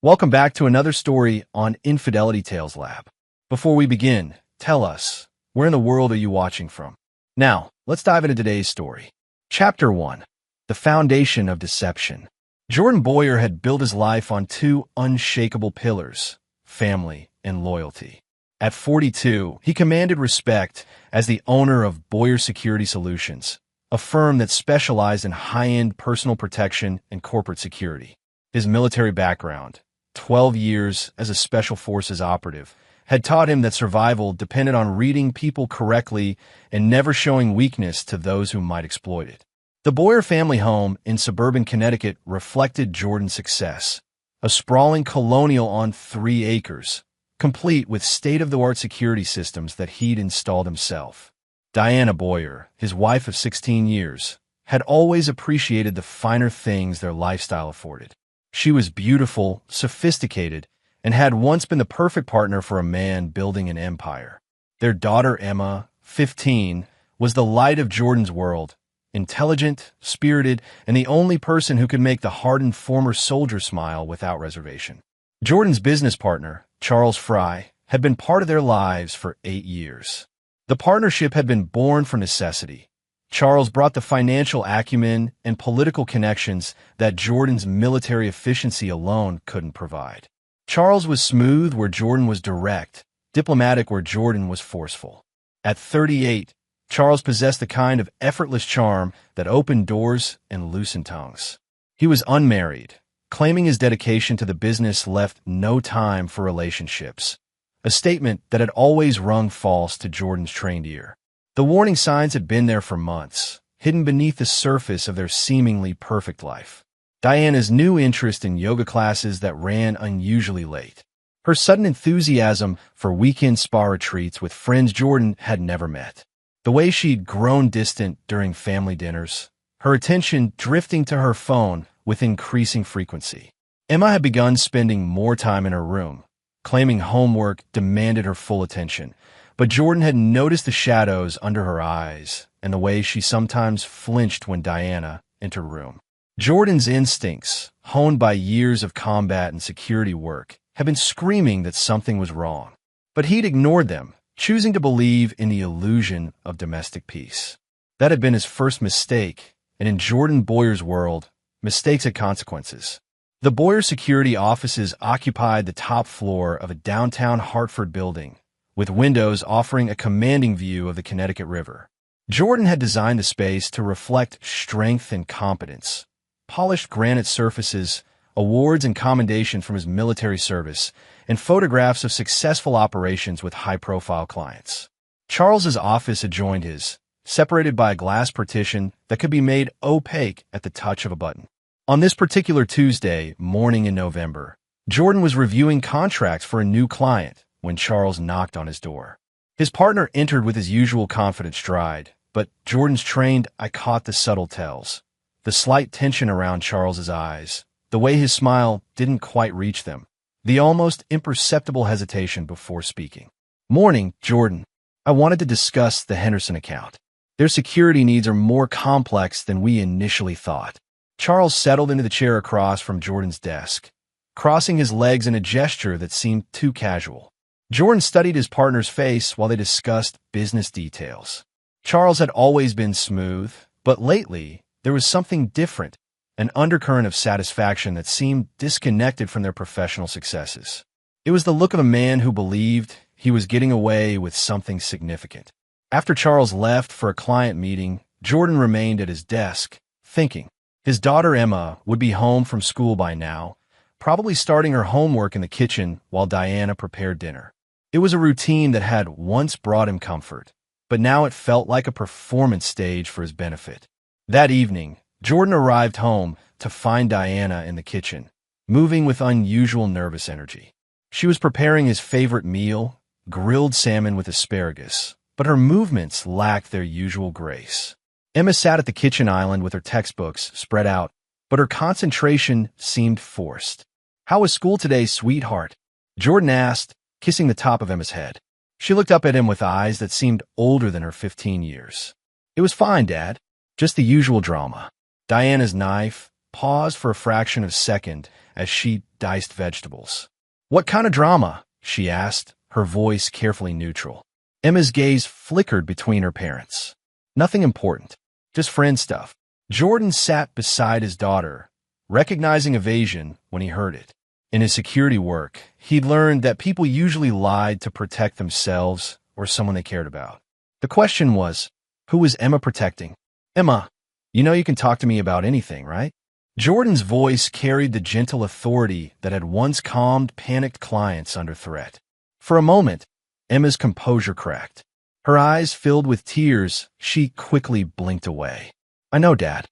Welcome back to another story on Infidelity Tales Lab. Before we begin, tell us, where in the world are you watching from? Now, let's dive into today's story. Chapter 1. The Foundation of Deception. Jordan Boyer had built his life on two unshakable pillars: family and loyalty. At 42, he commanded respect as the owner of Boyer Security Solutions, a firm that specialized in high-end personal protection and corporate security. His military background, 12 years as a Special Forces operative, had taught him that survival depended on reading people correctly and never showing weakness to those who might exploit it. The Boyer family home in suburban Connecticut reflected Jordan's success, a sprawling colonial on 3 acres, complete with state-of-the-art security systems that he'd installed himself. Diana Boyer, his wife of 16 years, had always appreciated the finer things their lifestyle afforded. She was beautiful, sophisticated, and had once been the perfect partner for a man building an empire. Their daughter Emma, 15, was the light of Jordan's world, intelligent, spirited, and the only person who could make the hardened former soldier smile without reservation. Jordan's business partner, Charles Fry, had been part of their lives for 8 years. The partnership had been born from necessity. Charles brought the financial acumen and political connections that Jordan's military efficiency alone couldn't provide. Charles was smooth where Jordan was direct, diplomatic where Jordan was forceful. At 38, Charles possessed the kind of effortless charm that opened doors and loosened tongues. He was unmarried, claiming his dedication to the business left no time for relationships, a statement that had always rung false to Jordan's trained ear. The warning signs had been there for months, hidden beneath the surface of their seemingly perfect life. Diana's new interest in yoga classes that ran unusually late. Her sudden enthusiasm for weekend spa retreats with friends Jordan had never met. The way she'd grown distant during family dinners. Her attention drifting to her phone with increasing frequency. Emma had begun spending more time in her room, claiming homework demanded her full attention. But Jordan had noticed the shadows under her eyes and the way she sometimes flinched when Diana entered the room. Jordan's instincts, honed by years of combat and security work, had been screaming that something was wrong. But he'd ignored them, choosing to believe in the illusion of domestic peace. That had been his first mistake, and in Jordan Boyer's world, mistakes had consequences. The Boyer security offices occupied the top floor of a downtown Hartford building, with windows offering a commanding view of the Connecticut River. Jordan had designed the space to reflect strength and competence. Polished granite surfaces, awards and commendation from his military service, and photographs of successful operations with high-profile clients. Charles's office adjoined his, separated by a glass partition that could be made opaque at the touch of a button. On this particular Tuesday morning in November, Jordan was reviewing contracts for a new client when Charles knocked on his door. His partner entered with his usual confident stride, but Jordan's trained eye caught the subtle tells. The slight tension around Charles's eyes, the way his smile didn't quite reach them, the almost imperceptible hesitation before speaking. "Morning, Jordan. I wanted to discuss the Henderson account. Their security needs are more complex than we initially thought." Charles settled into the chair across from Jordan's desk, crossing his legs in a gesture that seemed too casual. Jordan studied his partner's face while they discussed business details. Charles had always been smooth, but lately there was something different, an undercurrent of satisfaction that seemed disconnected from their professional successes. It was the look of a man who believed he was getting away with something significant. After Charles left for a client meeting, Jordan remained at his desk, thinking. His daughter Emma would be home from school by now, probably starting her homework in the kitchen while Diana prepared dinner. It was a routine that had once brought him comfort, but now it felt like a performance stage for his benefit. That evening, Jordan arrived home to find Diana in the kitchen, moving with unusual nervous energy. She was preparing his favorite meal, grilled salmon with asparagus, but her movements lacked their usual grace. Emma sat at the kitchen island with her textbooks spread out, but her concentration seemed forced. "How was school today, sweetheart?" Jordan asked, kissing the top of Emma's head. She looked up at him with eyes that seemed older than her 15 years. "It was fine, Dad. Just the usual drama." Diana's knife, paused for a fraction of a second as she diced vegetables. "What kind of drama?" she asked, her voice carefully neutral. Emma's gaze flickered between her parents. "Nothing important. Just friend stuff." Jordan sat beside his daughter, recognizing evasion when he heard it. In his security work, he'd learned that people usually lied to protect themselves or someone they cared about. The question was, who was Emma protecting? "Emma, you know you can talk to me about anything, right?" Jordan's voice carried the gentle authority that had once calmed panicked clients under threat. For a moment, Emma's composure cracked. Her eyes filled with tears, she quickly blinked away. "I know, Dad.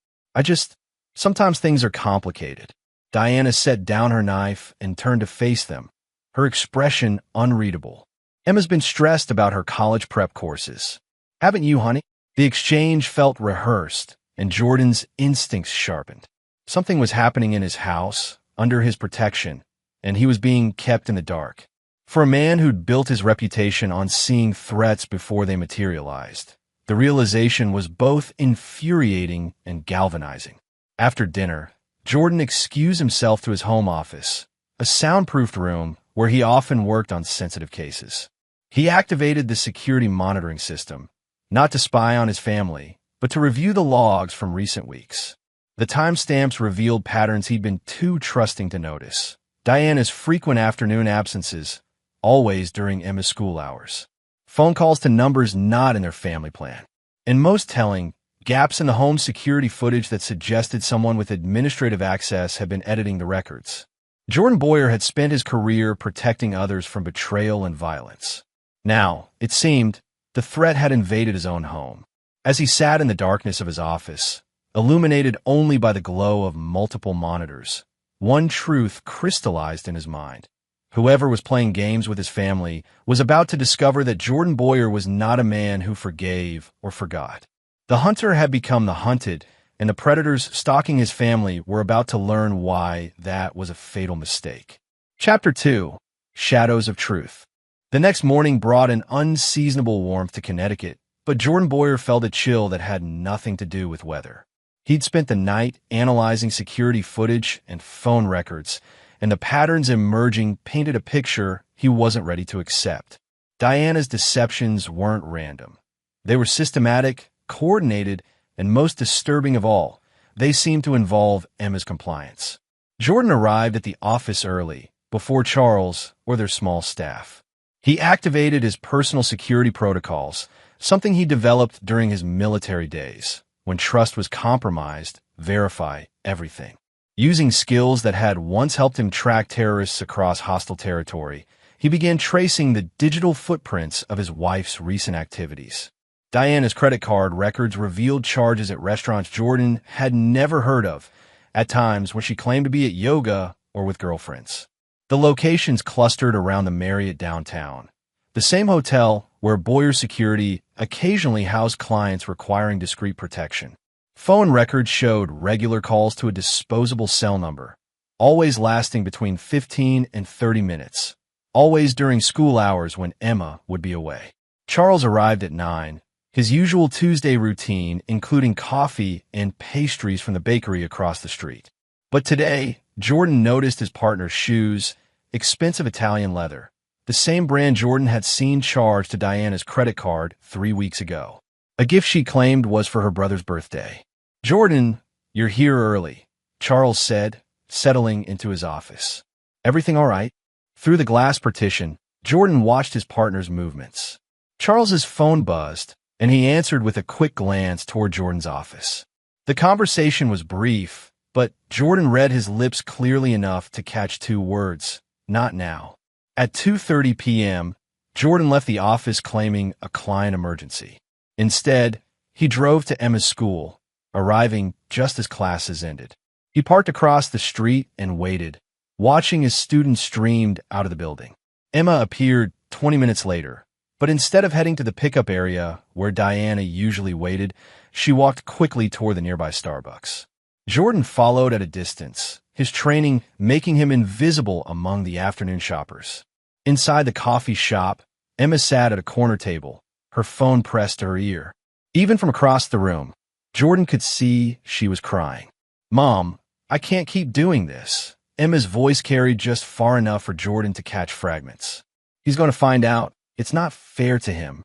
Sometimes things are complicated." Diana set down her knife and turned to face them, her expression unreadable. "Emma's been stressed about her college prep courses. Haven't you, honey?" The exchange felt rehearsed, and Jordan's instincts sharpened. Something was happening in his house, under his protection, and he was being kept in the dark. For a man who'd built his reputation on seeing threats before they materialized, the realization was both infuriating and galvanizing. After dinner, Jordan excused himself to his home office, a soundproofed room where he often worked on sensitive cases. He activated the security monitoring system, not to spy on his family, but to review the logs from recent weeks. The timestamps revealed patterns he'd been too trusting to notice. Diana's frequent afternoon absences, always during Emma's school hours. Phone calls to numbers not in their family plan. And most telling, gaps in the home security footage that suggested someone with administrative access had been editing the records. Jordan Boyer had spent his career protecting others from betrayal and violence. Now, it seemed, the threat had invaded his own home. As he sat in the darkness of his office, illuminated only by the glow of multiple monitors, one truth crystallized in his mind. Whoever was playing games with his family was about to discover that Jordan Boyer was not a man who forgave or forgot. The hunter had become the hunted, and the predators stalking his family were about to learn why that was a fatal mistake. Chapter 2. Shadows of Truth. The next morning brought an unseasonable warmth to Connecticut, but Jordan Boyer felt a chill that had nothing to do with weather. He'd spent the night analyzing security footage and phone records, and the patterns emerging painted a picture he wasn't ready to accept. Diana's deceptions weren't random. They were systematic, coordinated, and most disturbing of all, they seemed to involve Emma's compliance. Jordan arrived at the office early, before Charles or their small staff. He activated his personal security protocols, something he developed during his military days. When trust was compromised, verify everything. Using skills that had once helped him track terrorists across hostile territory, he began tracing the digital footprints of his wife's recent activities. Diana's credit card records revealed charges at restaurants Jordan had never heard of, at times when she claimed to be at yoga or with girlfriends. The locations clustered around the Marriott downtown, the same hotel where Boyer Security occasionally housed clients requiring discreet protection. Phone records showed regular calls to a disposable cell number, always lasting between 15 and 30 minutes, always during school hours when Emma would be away. Charles arrived at 9, his usual Tuesday routine including coffee and pastries from the bakery across the street. But today, Jordan noticed his partner's shoes, expensive Italian leather, the same brand Jordan had seen charged to Diana's credit card 3 weeks ago. A gift she claimed was for her brother's birthday. "Jordan, you're here early," Charles said, settling into his office. "Everything all right?" Through the glass partition, Jordan watched his partner's movements. Charles's phone buzzed, and he answered with a quick glance toward Jordan's office. The conversation was brief, but Jordan read his lips clearly enough to catch 2 words: not now. At 2:30 p.m., Jordan left the office claiming a client emergency. Instead, he drove to Emma's school, arriving just as classes ended. He parked across the street and waited, watching as students streamed out of the building. Emma appeared 20 minutes later, but instead of heading to the pickup area where Diana usually waited, she walked quickly toward the nearby Starbucks. Jordan followed at a distance, his training making him invisible among the afternoon shoppers. Inside the coffee shop, Emma sat at a corner table, her phone pressed to her ear. Even from across the room, Jordan could see she was crying. "Mom, I can't keep doing this. Emma's voice carried just far enough for Jordan to catch fragments. He's going to find out. It's not fair to him.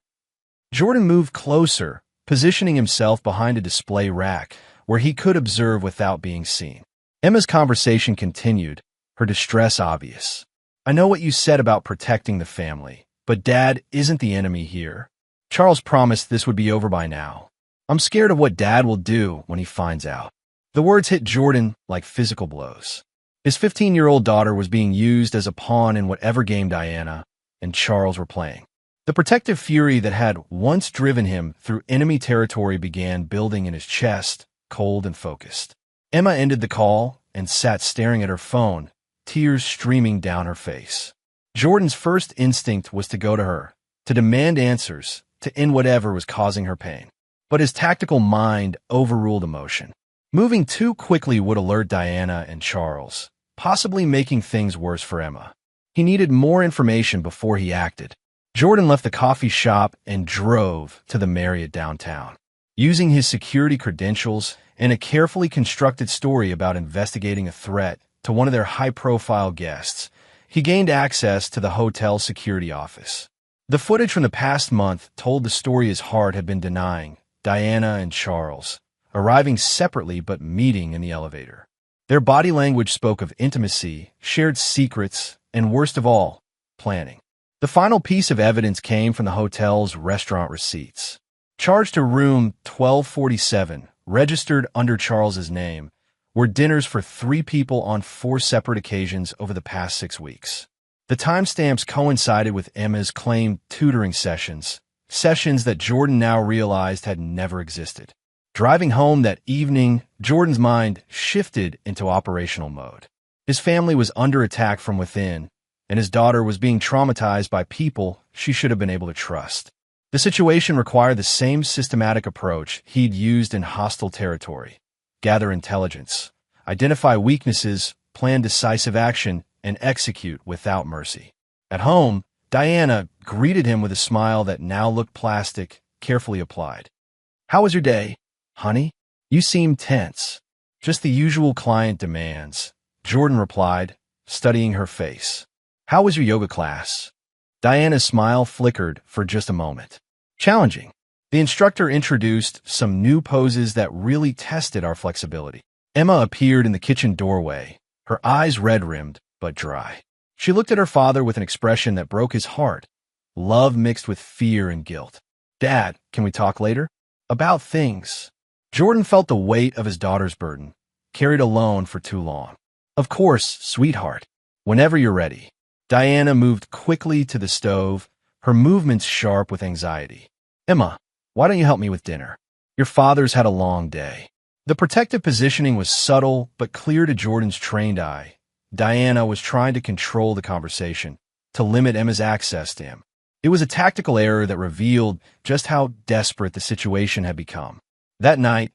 Jordan moved closer, positioning himself behind a display rack where he could observe without being seen. Emma's conversation continued, her distress obvious. I know what you said about protecting the family, but Dad isn't the enemy here. Charles promised this would be over by now. I'm scared of what Dad will do when he finds out. The words hit Jordan like physical blows. His 15-year-old daughter was being used as a pawn in whatever game Diana and Charles were playing. The protective fury that had once driven him through enemy territory began building in his chest, cold and focused. Emma ended the call and sat staring at her phone, tears streaming down her face. Jordan's first instinct was to go to her, to demand answers, to end whatever was causing her pain. But his tactical mind overruled emotion. Moving too quickly would alert Diana and Charles, possibly making things worse for Emma. He needed more information before he acted. Jordan left the coffee shop and drove to the Marriott downtown. Using his security credentials and a carefully constructed story about investigating a threat to one of their high-profile guests, he gained access to the hotel's security office. The footage from the past month told the story his heart had been denying Diana and Charles, arriving separately but meeting in the elevator. Their body language spoke of intimacy, shared secrets, and worst of all, planning. The final piece of evidence came from the hotel's restaurant receipts. Charged to room 1247, registered under Charles's name, were dinners for 3 people on 4 separate occasions over the past 6 weeks. The timestamps coincided with Emma's claimed tutoring sessions that Jordan now realized had never existed. Driving home that evening, Jordan's mind shifted into operational mode. His family was under attack from within, and his daughter was being traumatized by people she should have been able to trust. The situation required the same systematic approach he'd used in hostile territory: gather intelligence, identify weaknesses, plan decisive action, and execute without mercy. At home, Diana greeted him with a smile that now looked plastic, carefully applied. "How was your day, honey? You seem tense." "Just the usual client demands," Jordan replied, studying her face. "How was your yoga class?" Diana's smile flickered for just a moment. "Challenging." The instructor introduced some new poses that really tested our flexibility. Emma appeared in the kitchen doorway, her eyes red-rimmed but dry. She looked at her father with an expression that broke his heart, love mixed with fear and guilt. "Dad, can we talk later?" "About things." Jordan felt the weight of his daughter's burden, carried alone for too long. "Of course, sweetheart. Whenever you're ready." Diana moved quickly to the stove, her movements sharp with anxiety. "Emma, why don't you help me with dinner? Your father's had a long day." The protective positioning was subtle but clear to Jordan's trained eye. Diana was trying to control the conversation, to limit Emma's access to him. It was a tactical error that revealed just how desperate the situation had become. That night,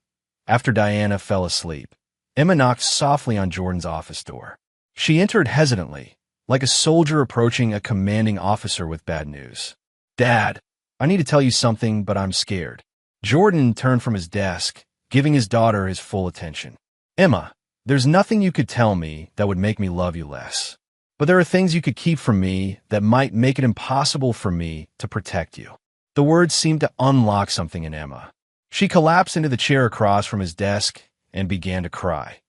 after Diana fell asleep, Emma knocked softly on Jordan's office door. She entered hesitantly, like a soldier approaching a commanding officer with bad news. "Dad, I need to tell you something, but I'm scared." Jordan turned from his desk, giving his daughter his full attention. "Emma, there's nothing you could tell me that would make me love you less. But there are things you could keep from me that might make it impossible for me to protect you." The words seemed to unlock something in Emma. She collapsed into the chair across from his desk and began to cry.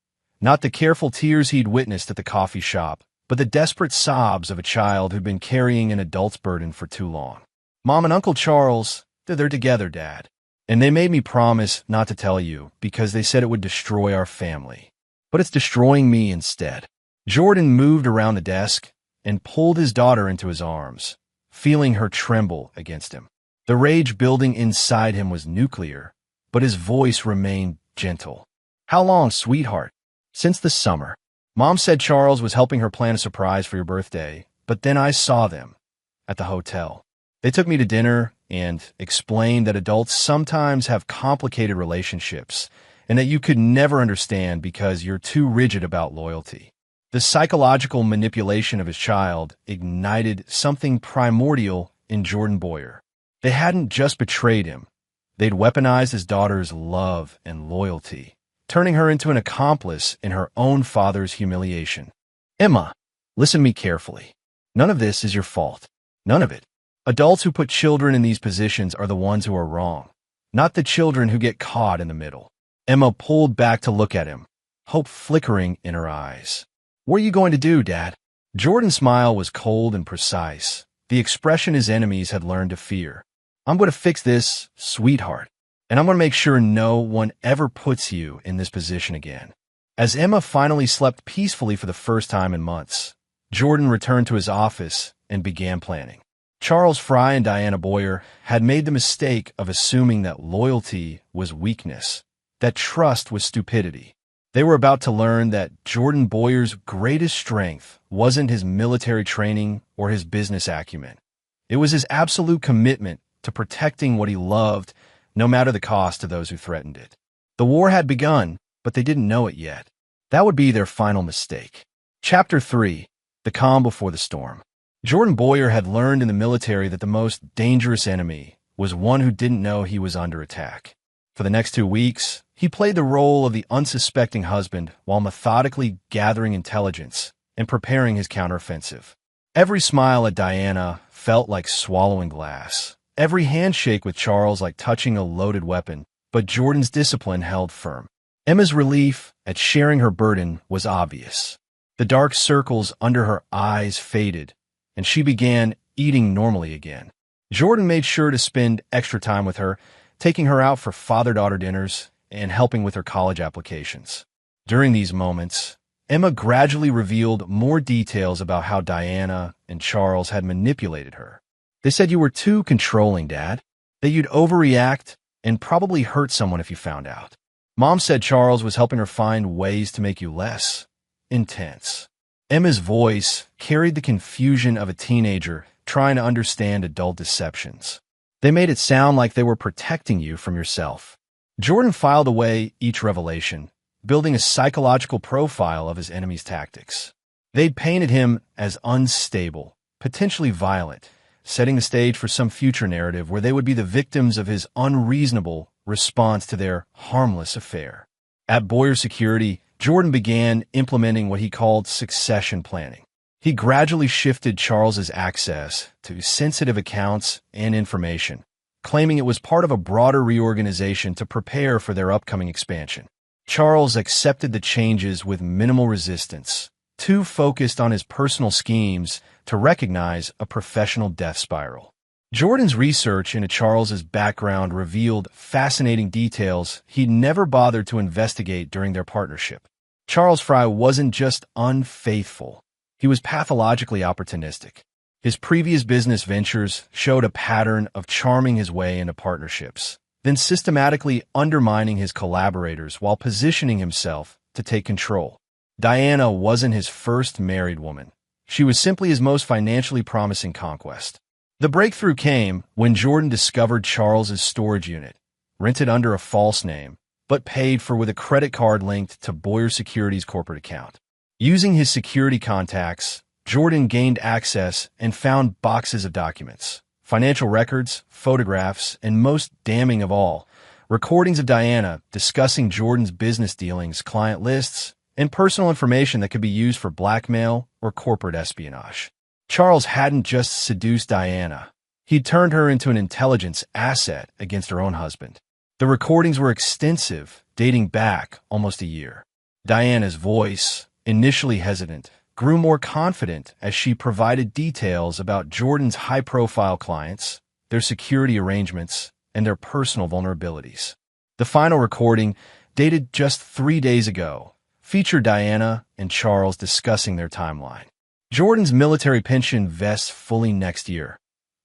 Not the careful tears he'd witnessed at the coffee shop, but the desperate sobs of a child who'd been carrying an adult's burden for too long. "Mom and Uncle Charles, they're together, Dad. And they made me promise not to tell you because they said it would destroy our family. But it's destroying me instead." Jordan moved around the desk and pulled his daughter into his arms, feeling her tremble against him. The rage building inside him was nuclear, but his voice remained gentle. "How long, sweetheart?" "Since the summer. Mom said Charles was helping her plan a surprise for your birthday, but then I saw them at the hotel. They took me to dinner and explained that adults sometimes have complicated relationships and that you could never understand because you're too rigid about loyalty." The psychological manipulation of his child ignited something primordial in Jordan Boyer. They hadn't just betrayed him. They'd weaponized his daughter's love and loyalty, turning her into an accomplice in her own father's humiliation. Emma, listen to me carefully. None of this is your fault. None of it. Adults who put children in these positions are the ones who are wrong, not the children who get caught in the middle. Emma pulled back to look at him, hope flickering in her eyes. What are you going to do, Dad? Jordan's smile was cold and precise, the expression his enemies had learned to fear. I'm going to fix this, sweetheart, and I'm going to make sure no one ever puts you in this position again. As Emma finally slept peacefully for the first time in months, Jordan returned to his office and began planning. Charles Fry and Diana Boyer had made the mistake of assuming that loyalty was weakness, that trust was stupidity. They were about to learn that Jordan Boyer's greatest strength wasn't his military training or his business acumen. It was his absolute commitment to protecting what he loved, no matter the cost to those who threatened it. The war had begun, but they didn't know it yet. That would be their final mistake. Chapter 3. The Calm Before the Storm. Jordan Boyer had learned in the military that the most dangerous enemy was one who didn't know he was under attack. For the next 2 weeks, he played the role of the unsuspecting husband while methodically gathering intelligence and preparing his counteroffensive. Every smile at Diana felt like swallowing glass. Every handshake with Charles like touching a loaded weapon, but Jordan's discipline held firm. Emma's relief at sharing her burden was obvious. The dark circles under her eyes faded, and she began eating normally again. Jordan made sure to spend extra time with her, taking her out for father-daughter dinners and helping with her college applications. During these moments, Emma gradually revealed more details about how Diana and Charles had manipulated her. They said you were too controlling, Dad, that you'd overreact and probably hurt someone if you found out. Mom said Charles was helping her find ways to make you less intense. Emma's voice carried the confusion of a teenager trying to understand adult deceptions. They made it sound like they were protecting you from yourself. Jordan filed away each revelation, building a psychological profile of his enemy's tactics. They'd painted him as unstable, potentially violent, setting the stage for some future narrative where they would be the victims of his unreasonable response to their harmless affair. At Boyer Security, Jordan began implementing what he called succession planning. He gradually shifted Charles's access to sensitive accounts and information, claiming it was part of a broader reorganization to prepare for their upcoming expansion. Charles accepted the changes with minimal resistance, too focused on his personal schemes to recognize a professional death spiral. Jordan's research into Charles's background revealed fascinating details he'd never bothered to investigate during their partnership. Charles Fry wasn't just unfaithful. He was pathologically opportunistic. His previous business ventures showed a pattern of charming his way into partnerships, then systematically undermining his collaborators while positioning himself to take control. Diana wasn't his first married woman. She was simply his most financially promising conquest. The breakthrough came when Jordan discovered Charles's storage unit, rented under a false name, but paid for with a credit card linked to Boyer Security's corporate account. Using his security contacts, Jordan gained access and found boxes of documents, financial records, photographs, and most damning of all, recordings of Diana discussing Jordan's business dealings, client lists, and personal information that could be used for blackmail or corporate espionage. Charles hadn't just seduced Diana. He'd turned her into an intelligence asset against her own husband. The recordings were extensive, dating back almost a year. Diana's voice, initially hesitant, grew more confident as she provided details about Jordan's high-profile clients, their security arrangements, and their personal vulnerabilities. The final recording, dated just 3 days ago, featured Diana and Charles discussing their timeline. Jordan's military pension vests fully next year.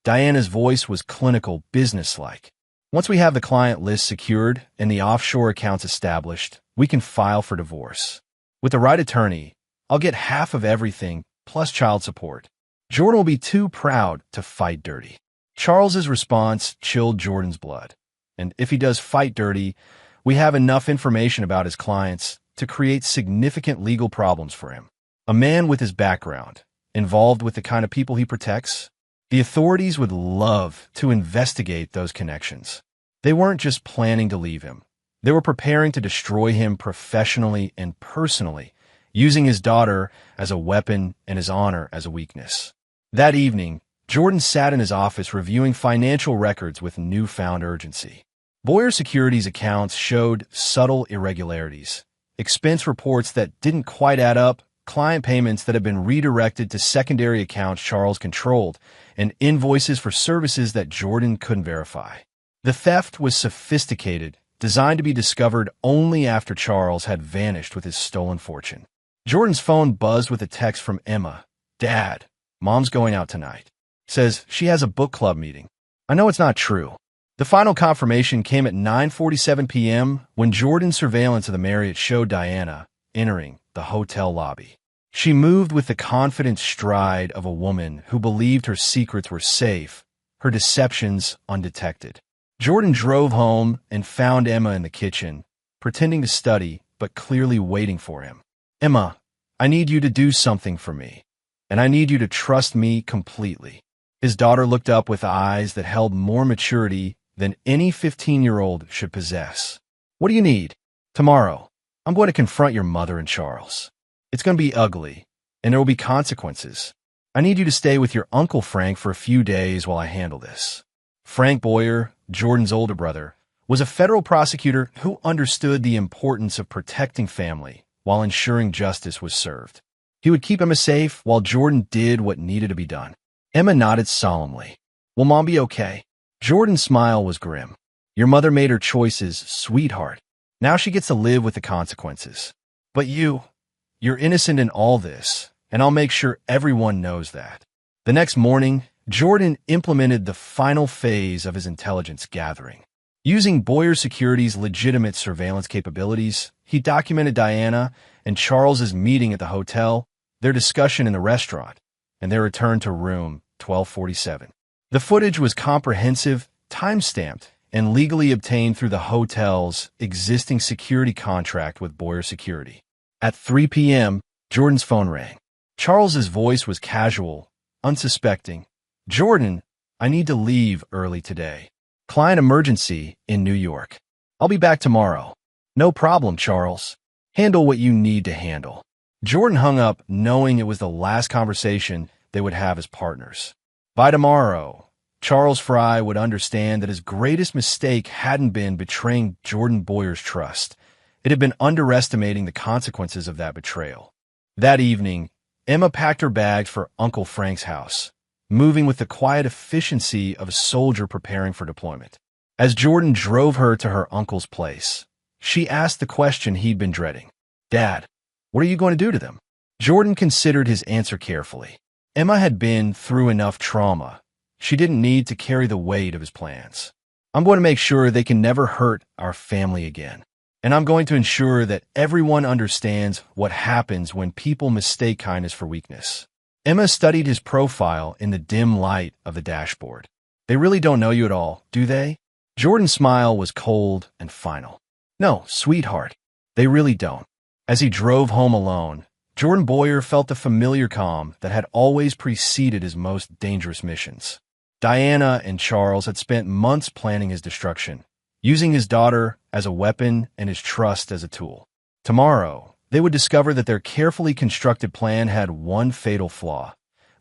Diana's voice was clinical, businesslike. Once we have the client list secured and the offshore accounts established, we can file for divorce. With the right attorney, I'll get half of everything, plus child support. Jordan will be too proud to fight dirty. Charles's response chilled Jordan's blood. And if he does fight dirty, we have enough information about his clients to create significant legal problems for him. A man with his background, involved with the kind of people he protects, the authorities would love to investigate those connections. They weren't just planning to leave him. They were preparing to destroy him professionally and personally, using his daughter as a weapon and his honor as a weakness. That evening, Jordan sat in his office reviewing financial records with newfound urgency. Boyer Securities' accounts showed subtle irregularities, expense reports that didn't quite add up, client payments that had been redirected to secondary accounts Charles controlled, and invoices for services that Jordan couldn't verify. The theft was sophisticated, designed to be discovered only after Charles had vanished with his stolen fortune. Jordan's phone buzzed with a text from Emma. "Dad, Mom's going out tonight. Says she has a book club meeting." I know it's not true. The final confirmation came at 9:47 p.m. when Jordan's surveillance of the Marriott showed Diana entering the hotel lobby. She moved with the confident stride of a woman who believed her secrets were safe, her deceptions undetected. Jordan drove home and found Emma in the kitchen, pretending to study but clearly waiting for him. "Emma, I need you to do something for me, and I need you to trust me completely." His daughter looked up with eyes that held more maturity than any 15-year-old should possess. "What do you need?" "Tomorrow, I'm going to confront your mother and Charles. It's going to be ugly, and there will be consequences. I need you to stay with your Uncle Frank for a few days while I handle this." Frank Boyer, Jordan's older brother, was a federal prosecutor who understood the importance of protecting family while ensuring justice was served. He would keep Emma safe while Jordan did what needed to be done. Emma nodded solemnly. "Will Mom be okay?" Jordan's smile was grim. "Your mother made her choices, sweetheart. Now she gets to live with the consequences. But you're innocent in all this, and I'll make sure everyone knows that." The next morning, Jordan implemented the final phase of his intelligence gathering. Using Boyer Securities' legitimate surveillance capabilities, he documented Diana and Charles's meeting at the hotel, their discussion in the restaurant, and their return to room 1247. The footage was comprehensive, time-stamped, and legally obtained through the hotel's existing security contract with Boyer Security. At 3 p.m., Jordan's phone rang. Charles's voice was casual, unsuspecting. "Jordan, I need to leave early today. Client emergency in New York. I'll be back tomorrow." "No problem, Charles. Handle what you need to handle." Jordan hung up knowing it was the last conversation they would have as partners. By tomorrow, Charles Fry would understand that his greatest mistake hadn't been betraying Jordan Boyer's trust. It had been underestimating the consequences of that betrayal. That evening, Emma packed her bags for Uncle Frank's house, moving with the quiet efficiency of a soldier preparing for deployment. As Jordan drove her to her uncle's place, she asked the question he'd been dreading. "Dad, what are you going to do to them?" Jordan considered his answer carefully. Emma had been through enough trauma. She didn't need to carry the weight of his plans. "I'm going to make sure they can never hurt our family again. And I'm going to ensure that everyone understands what happens when people mistake kindness for weakness." Emma studied his profile in the dim light of the dashboard. "They really don't know you at all, do they?" Jordan's smile was cold and final. "No, sweetheart, they really don't." As he drove home alone, Jordan Boyer felt the familiar calm that had always preceded his most dangerous missions. Diana and Charles had spent months planning his destruction, using his daughter as a weapon and his trust as a tool. Tomorrow, they would discover that their carefully constructed plan had one fatal flaw.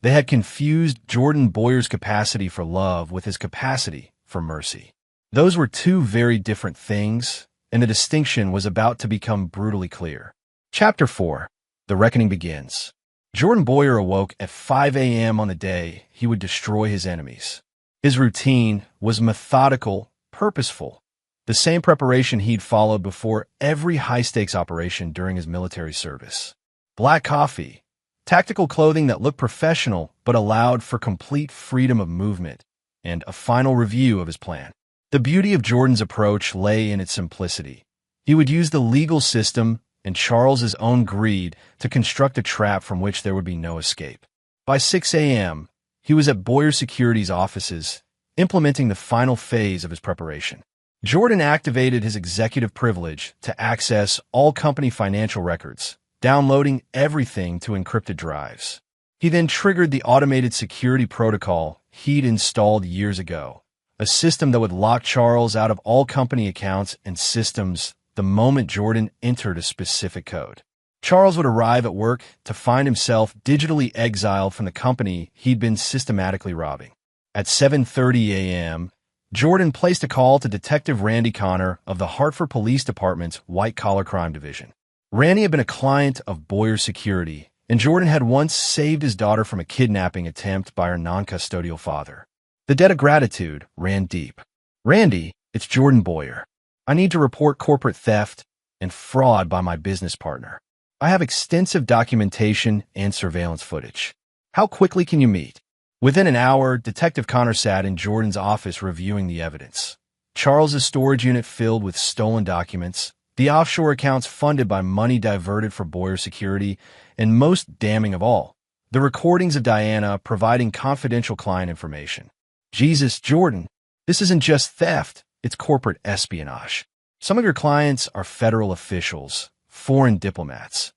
They had confused Jordan Boyer's capacity for love with his capacity for mercy. Those were two very different things, and the distinction was about to become brutally clear. Chapter 4. The Reckoning Begins. Jordan Boyer awoke at 5 a.m. on the day he would destroy his enemies. His routine was methodical, purposeful, the same preparation he'd followed before every high-stakes operation during his military service. Black coffee, tactical clothing that looked professional but allowed for complete freedom of movement, and a final review of his plan. The beauty of Jordan's approach lay in its simplicity. He would use the legal system and Charles's own greed to construct a trap from which there would be no escape. By 6 a.m., he was at Boyer Securities' offices, implementing the final phase of his preparation. Jordan activated his executive privilege to access all company financial records, downloading everything to encrypted drives. He then triggered the automated security protocol he'd installed years ago, a system that would lock Charles out of all company accounts and systems the moment Jordan entered a specific code. Charles would arrive at work to find himself digitally exiled from the company he'd been systematically robbing. At 7:30 a.m., Jordan placed a call to Detective Randy Connor of the Hartford Police Department's White-Collar Crime Division. Randy had been a client of Boyer Security, and Jordan had once saved his daughter from a kidnapping attempt by her non-custodial father. The debt of gratitude ran deep. "Randy, it's Jordan Boyer. I need to report corporate theft and fraud by my business partner. I have extensive documentation and surveillance footage. How quickly can you meet?" Within an hour, Detective Connor sat in Jordan's office reviewing the evidence. Charles's storage unit filled with stolen documents, the offshore accounts funded by money diverted for Boyer Security, and most damning of all, the recordings of Diana providing confidential client information. "Jesus, Jordan, this isn't just theft, it's corporate espionage. Some of your clients are federal officials, foreign diplomats.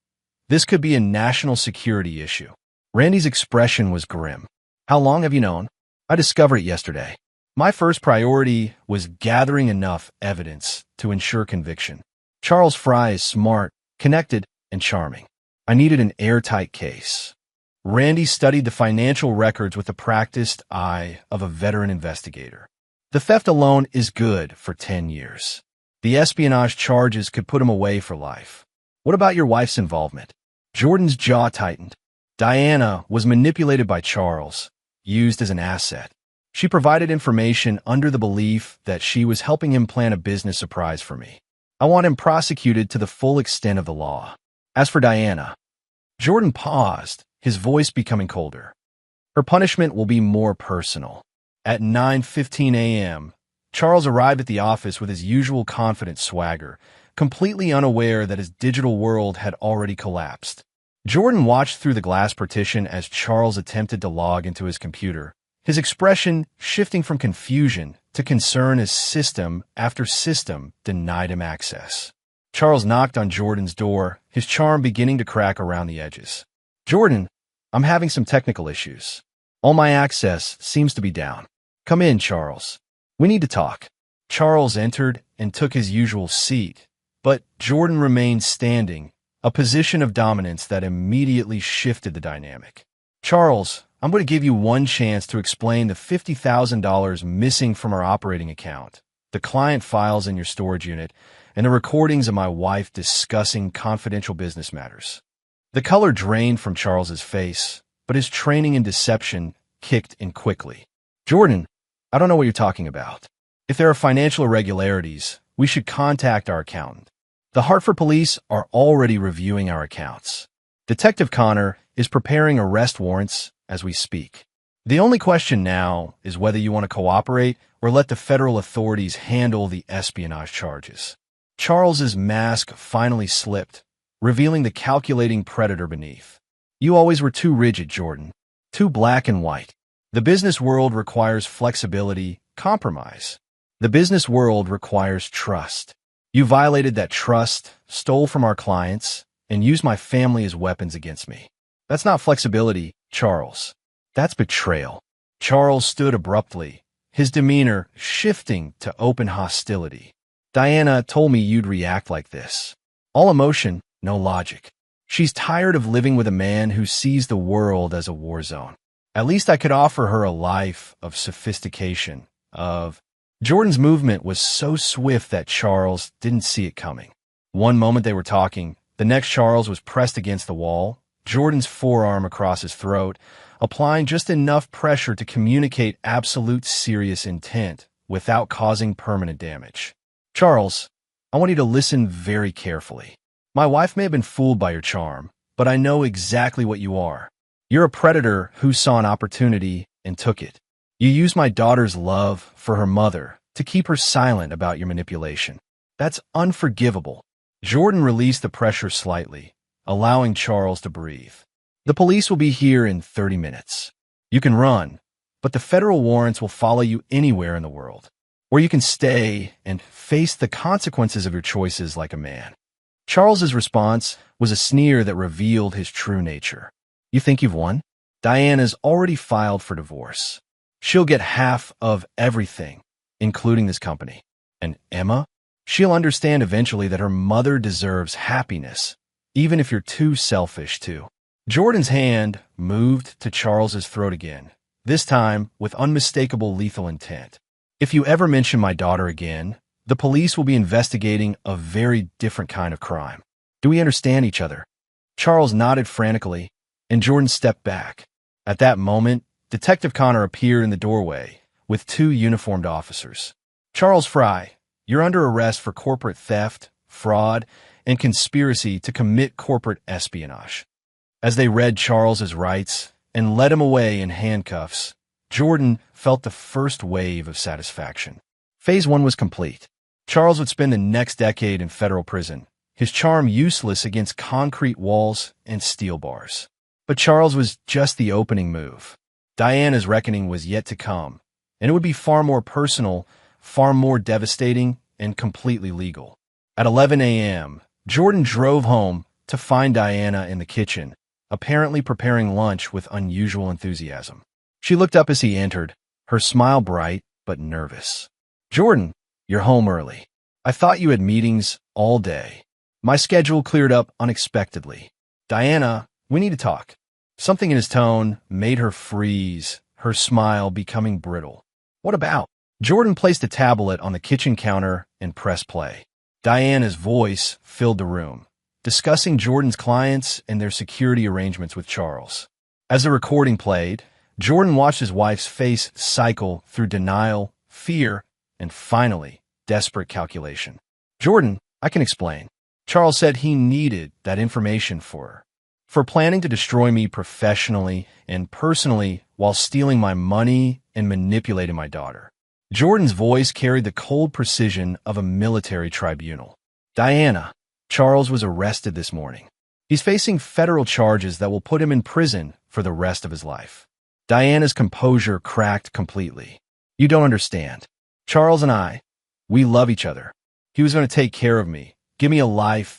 This could be a national security issue." Randy's expression was grim. "How long have you known?" "I discovered it yesterday. My first priority was gathering enough evidence to ensure conviction. Charles Fry is smart, connected, and charming. I needed an airtight case." Randy studied the financial records with the practiced eye of a veteran investigator. The theft alone is good for 10 years. The espionage charges could put him away for life. "What about your wife's involvement?" Jordan's jaw tightened. "Diana was manipulated by Charles, used as an asset. She provided information under the belief that she was helping him plan a business surprise for me. I want him prosecuted to the full extent of the law. As for Diana..." Jordan paused, his voice becoming colder. "Her punishment will be more personal." At 9:15 a.m., Charles arrived at the office with his usual confident swagger, completely unaware that his digital world had already collapsed. Jordan watched through the glass partition as Charles attempted to log into his computer, his expression shifting from confusion to concern as system after system denied him access. Charles knocked on Jordan's door, his charm beginning to crack around the edges. "Jordan, I'm having some technical issues. All my access seems to be down." "Come in, Charles. We need to talk." Charles entered and took his usual seat, but Jordan remained standing, a position of dominance that immediately shifted the dynamic. "Charles, I'm going to give you one chance to explain the $50,000 missing from our operating account, the client files in your storage unit, and the recordings of my wife discussing confidential business matters." The color drained from Charles's face, but his training in deception kicked in quickly. "Jordan, I don't know what you're talking about. If there are financial irregularities, we should contact our accountant. The Hartford police are already reviewing our accounts. Detective Connor is preparing arrest warrants as we speak. The only question now is whether you want to cooperate or let the federal authorities handle the espionage charges." Charles's mask finally slipped, revealing the calculating predator beneath. "You always were too rigid, Jordan. Too black and white. The business world requires flexibility, compromise. The business world requires trust. You violated that trust, stole from our clients, and used my family as weapons against me. That's not flexibility, Charles. That's betrayal." Charles stood abruptly, his demeanor shifting to open hostility. "Diana told me you'd react like this. All emotion, no logic. She's tired of living with a man who sees the world as a war zone. At least I could offer her a life of sophistication, of..." Jordan's movement was so swift that Charles didn't see it coming. One moment they were talking, the next Charles was pressed against the wall, Jordan's forearm across his throat, applying just enough pressure to communicate absolute serious intent without causing permanent damage. "Charles, I want you to listen very carefully. My wife may have been fooled by your charm, but I know exactly what you are. You're a predator who saw an opportunity and took it. You used my daughter's love for her mother to keep her silent about your manipulation. That's unforgivable." Jordan released the pressure slightly, allowing Charles to breathe. "The police will be here in 30 minutes. You can run, but the federal warrants will follow you anywhere in the world, where you can stay and face the consequences of your choices like a man." Charles's response was a sneer that revealed his true nature. "You think you've won? Diana's already filed for divorce. She'll get half of everything, including this company. And Emma? She'll understand eventually that her mother deserves happiness, even if you're too selfish to. Jordan's hand moved to Charles's throat again, this time with unmistakable lethal intent. If you ever mention my daughter again, the police will be investigating a very different kind of crime. Do we understand each other? Charles nodded frantically, and Jordan stepped back. At that moment, Detective Connor appeared in the doorway with two uniformed officers. Charles Fry, you're under arrest for corporate theft, fraud, and conspiracy to commit corporate espionage. As they read Charles's rights and led him away in handcuffs, Jordan felt the first wave of satisfaction. Phase 1 was complete. Charles would spend the next decade in federal prison, his charm useless against concrete walls and steel bars. But Charles was just the opening move. Diana's reckoning was yet to come, and it would be far more personal, far more devastating, and completely legal. At 11 a.m., Jordan drove home to find Diana in the kitchen, apparently preparing lunch with unusual enthusiasm. She looked up as he entered, her smile bright but nervous. "Jordan, you're home early. I thought you had meetings all day. My schedule cleared up unexpectedly. Diana, we need to talk." Something in his tone made her freeze, her smile becoming brittle. "What about?" Jordan placed a tablet on the kitchen counter and pressed play. Diana's voice filled the room, discussing Jordan's clients and their security arrangements with Charles. As the recording played, Jordan watched his wife's face cycle through denial, fear, and finally, desperate calculation. "Jordan, I can explain. Charles said he needed that information for planning to destroy me professionally and personally while stealing my money and manipulating my daughter." Jordan's voice carried the cold precision of a military tribunal. "Diana, Charles was arrested this morning. He's facing federal charges that will put him in prison for the rest of his life." Diana's composure cracked completely. "You don't understand. Charles and I, we love each other. He was going to take care of me, give me a life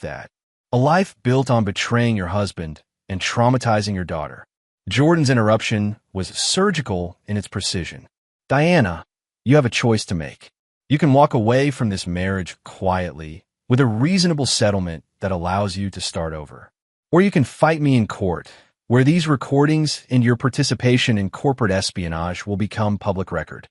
built on betraying your husband and traumatizing your daughter." Jordan's interruption was surgical in its precision. "Diana, you have a choice to make. You can walk away from this marriage quietly, with a reasonable settlement that allows you to start over. Or you can fight me in court, where these recordings and your participation in corporate espionage will become public record."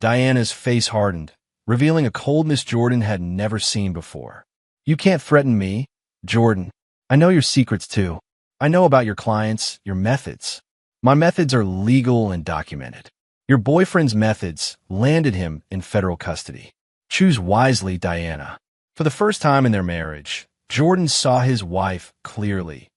Diana's face hardened, revealing a coldness Jordan had never seen before. "You can't threaten me, Jordan. I know your secrets too. I know about your clients, your methods. My methods are legal and documented. Your boyfriend's methods landed him in federal custody. Choose wisely, Diana." For the first time in their marriage, Jordan saw his wife clearly,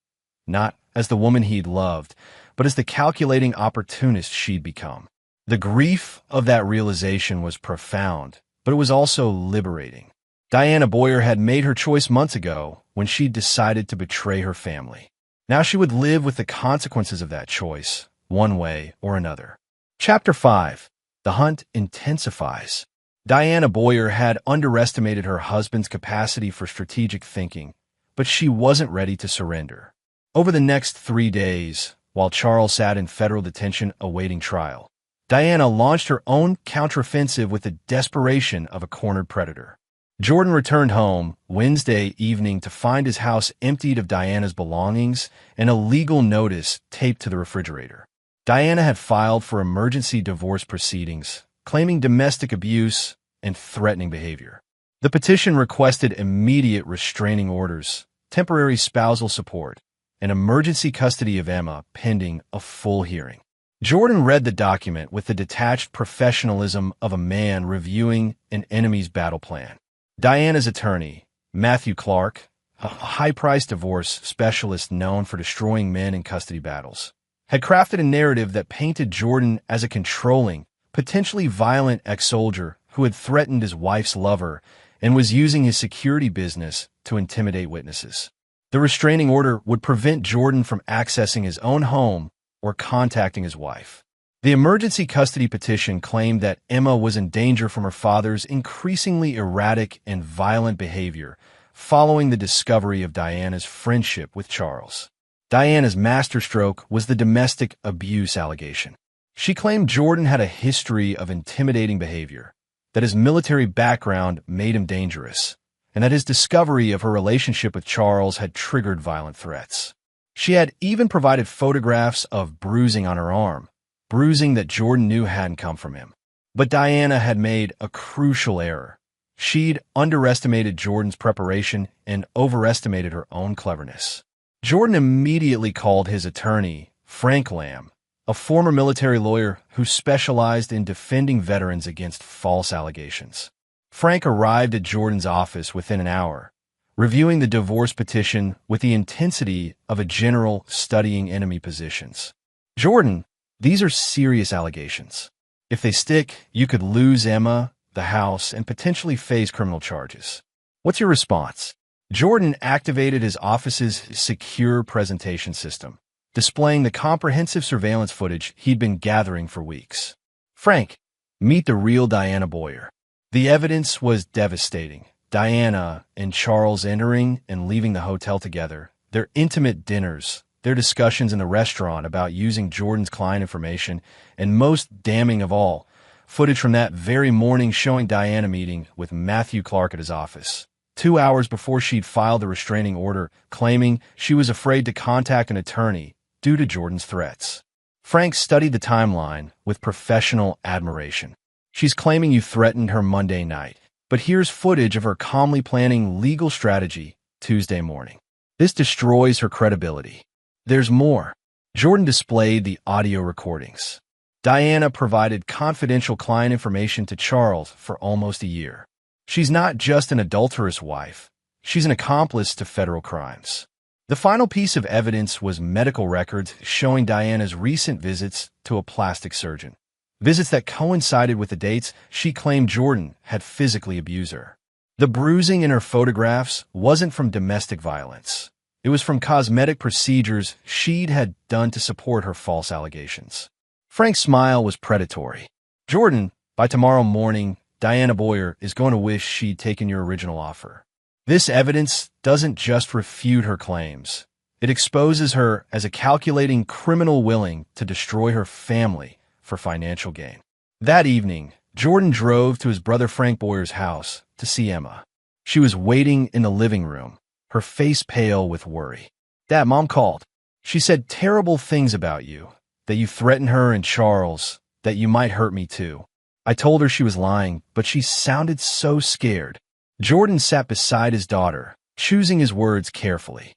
not as the woman he'd loved, but as the calculating opportunist she'd become. The grief of that realization was profound, but it was also liberating. Diana Boyer had made her choice months ago when she decided to betray her family. Now she would live with the consequences of that choice, one way or another. Chapter 5. The Hunt Intensifies. Diana Boyer had underestimated her husband's capacity for strategic thinking, but she wasn't ready to surrender. Over the next 3 days, while Charles sat in federal detention awaiting trial, Diana launched her own counteroffensive with the desperation of a cornered predator. Jordan returned home Wednesday evening to find his house emptied of Diana's belongings and a legal notice taped to the refrigerator. Diana had filed for emergency divorce proceedings, claiming domestic abuse and threatening behavior. The petition requested immediate restraining orders, temporary spousal support, and emergency custody of Emma pending a full hearing. Jordan read the document with the detached professionalism of a man reviewing an enemy's battle plan. Diana's attorney, Matthew Clark, a high-priced divorce specialist known for destroying men in custody battles, had crafted a narrative that painted Jordan as a controlling, potentially violent ex-soldier who had threatened his wife's lover and was using his security business to intimidate witnesses. The restraining order would prevent Jordan from accessing his own home or contacting his wife. The emergency custody petition claimed that Emma was in danger from her father's increasingly erratic and violent behavior following the discovery of Diana's friendship with Charles. Diana's masterstroke was the domestic abuse allegation. She claimed Jordan had a history of intimidating behavior, that his military background made him dangerous, and that his discovery of her relationship with Charles had triggered violent threats. She had even provided photographs of bruising on her arm, bruising that Jordan knew hadn't come from him. But Diana had made a crucial error. She'd underestimated Jordan's preparation and overestimated her own cleverness. Jordan immediately called his attorney, Frank Lamb, a former military lawyer who specialized in defending veterans against false allegations. Frank arrived at Jordan's office within an hour, reviewing the divorce petition with the intensity of a general studying enemy positions. "Jordan, these are serious allegations. If they stick, you could lose Emma, the house, and potentially face criminal charges. What's your response?" Jordan activated his office's secure presentation system, displaying the comprehensive surveillance footage he'd been gathering for weeks. "Frank, meet the real Diana Boyer." The evidence was devastating. Diana and Charles entering and leaving the hotel together, their intimate dinners, their discussions in the restaurant about using Jordan's client information, and most damning of all, footage from that very morning showing Diana meeting with Matthew Clark at his office, 2 hours before she'd filed the restraining order, claiming she was afraid to contact an attorney due to Jordan's threats. Frank studied the timeline with professional admiration. "She's claiming you threatened her Monday night, but here's footage of her calmly planning legal strategy Tuesday morning. This destroys her credibility." There's more. Jordan displayed the audio recordings. Diana provided confidential client information to Charles for almost a year. She's not just an adulterous wife. She's an accomplice to federal crimes. The final piece of evidence was medical records showing Diana's recent visits to a plastic surgeon. Visits that coincided with the dates she claimed Jordan had physically abused her. The bruising in her photographs wasn't from domestic violence. It was from cosmetic procedures she'd had done to support her false allegations. Frank's smile was predatory. "Jordan, by tomorrow morning, Diana Boyer is going to wish she'd taken your original offer. This evidence doesn't just refute her claims. It exposes her as a calculating criminal willing to destroy her family for financial gain." That evening, Jordan drove to his brother Frank Boyer's house to see Emma. She was waiting in the living room, her face pale with worry. "Dad, Mom called. She said terrible things about you, that you threatened her and Charles, that you might hurt me too. I told her she was lying, but she sounded so scared." Jordan sat beside his daughter, choosing his words carefully.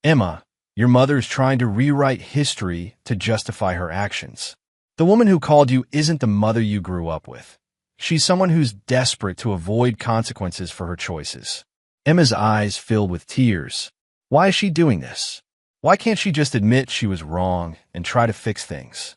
"Emma, your mother is trying to rewrite history to justify her actions. The woman who called you isn't the mother you grew up with. She's someone who's desperate to avoid consequences for her choices." Emma's eyes filled with tears. Why is she doing this? Why can't she just admit she was wrong and try to fix things?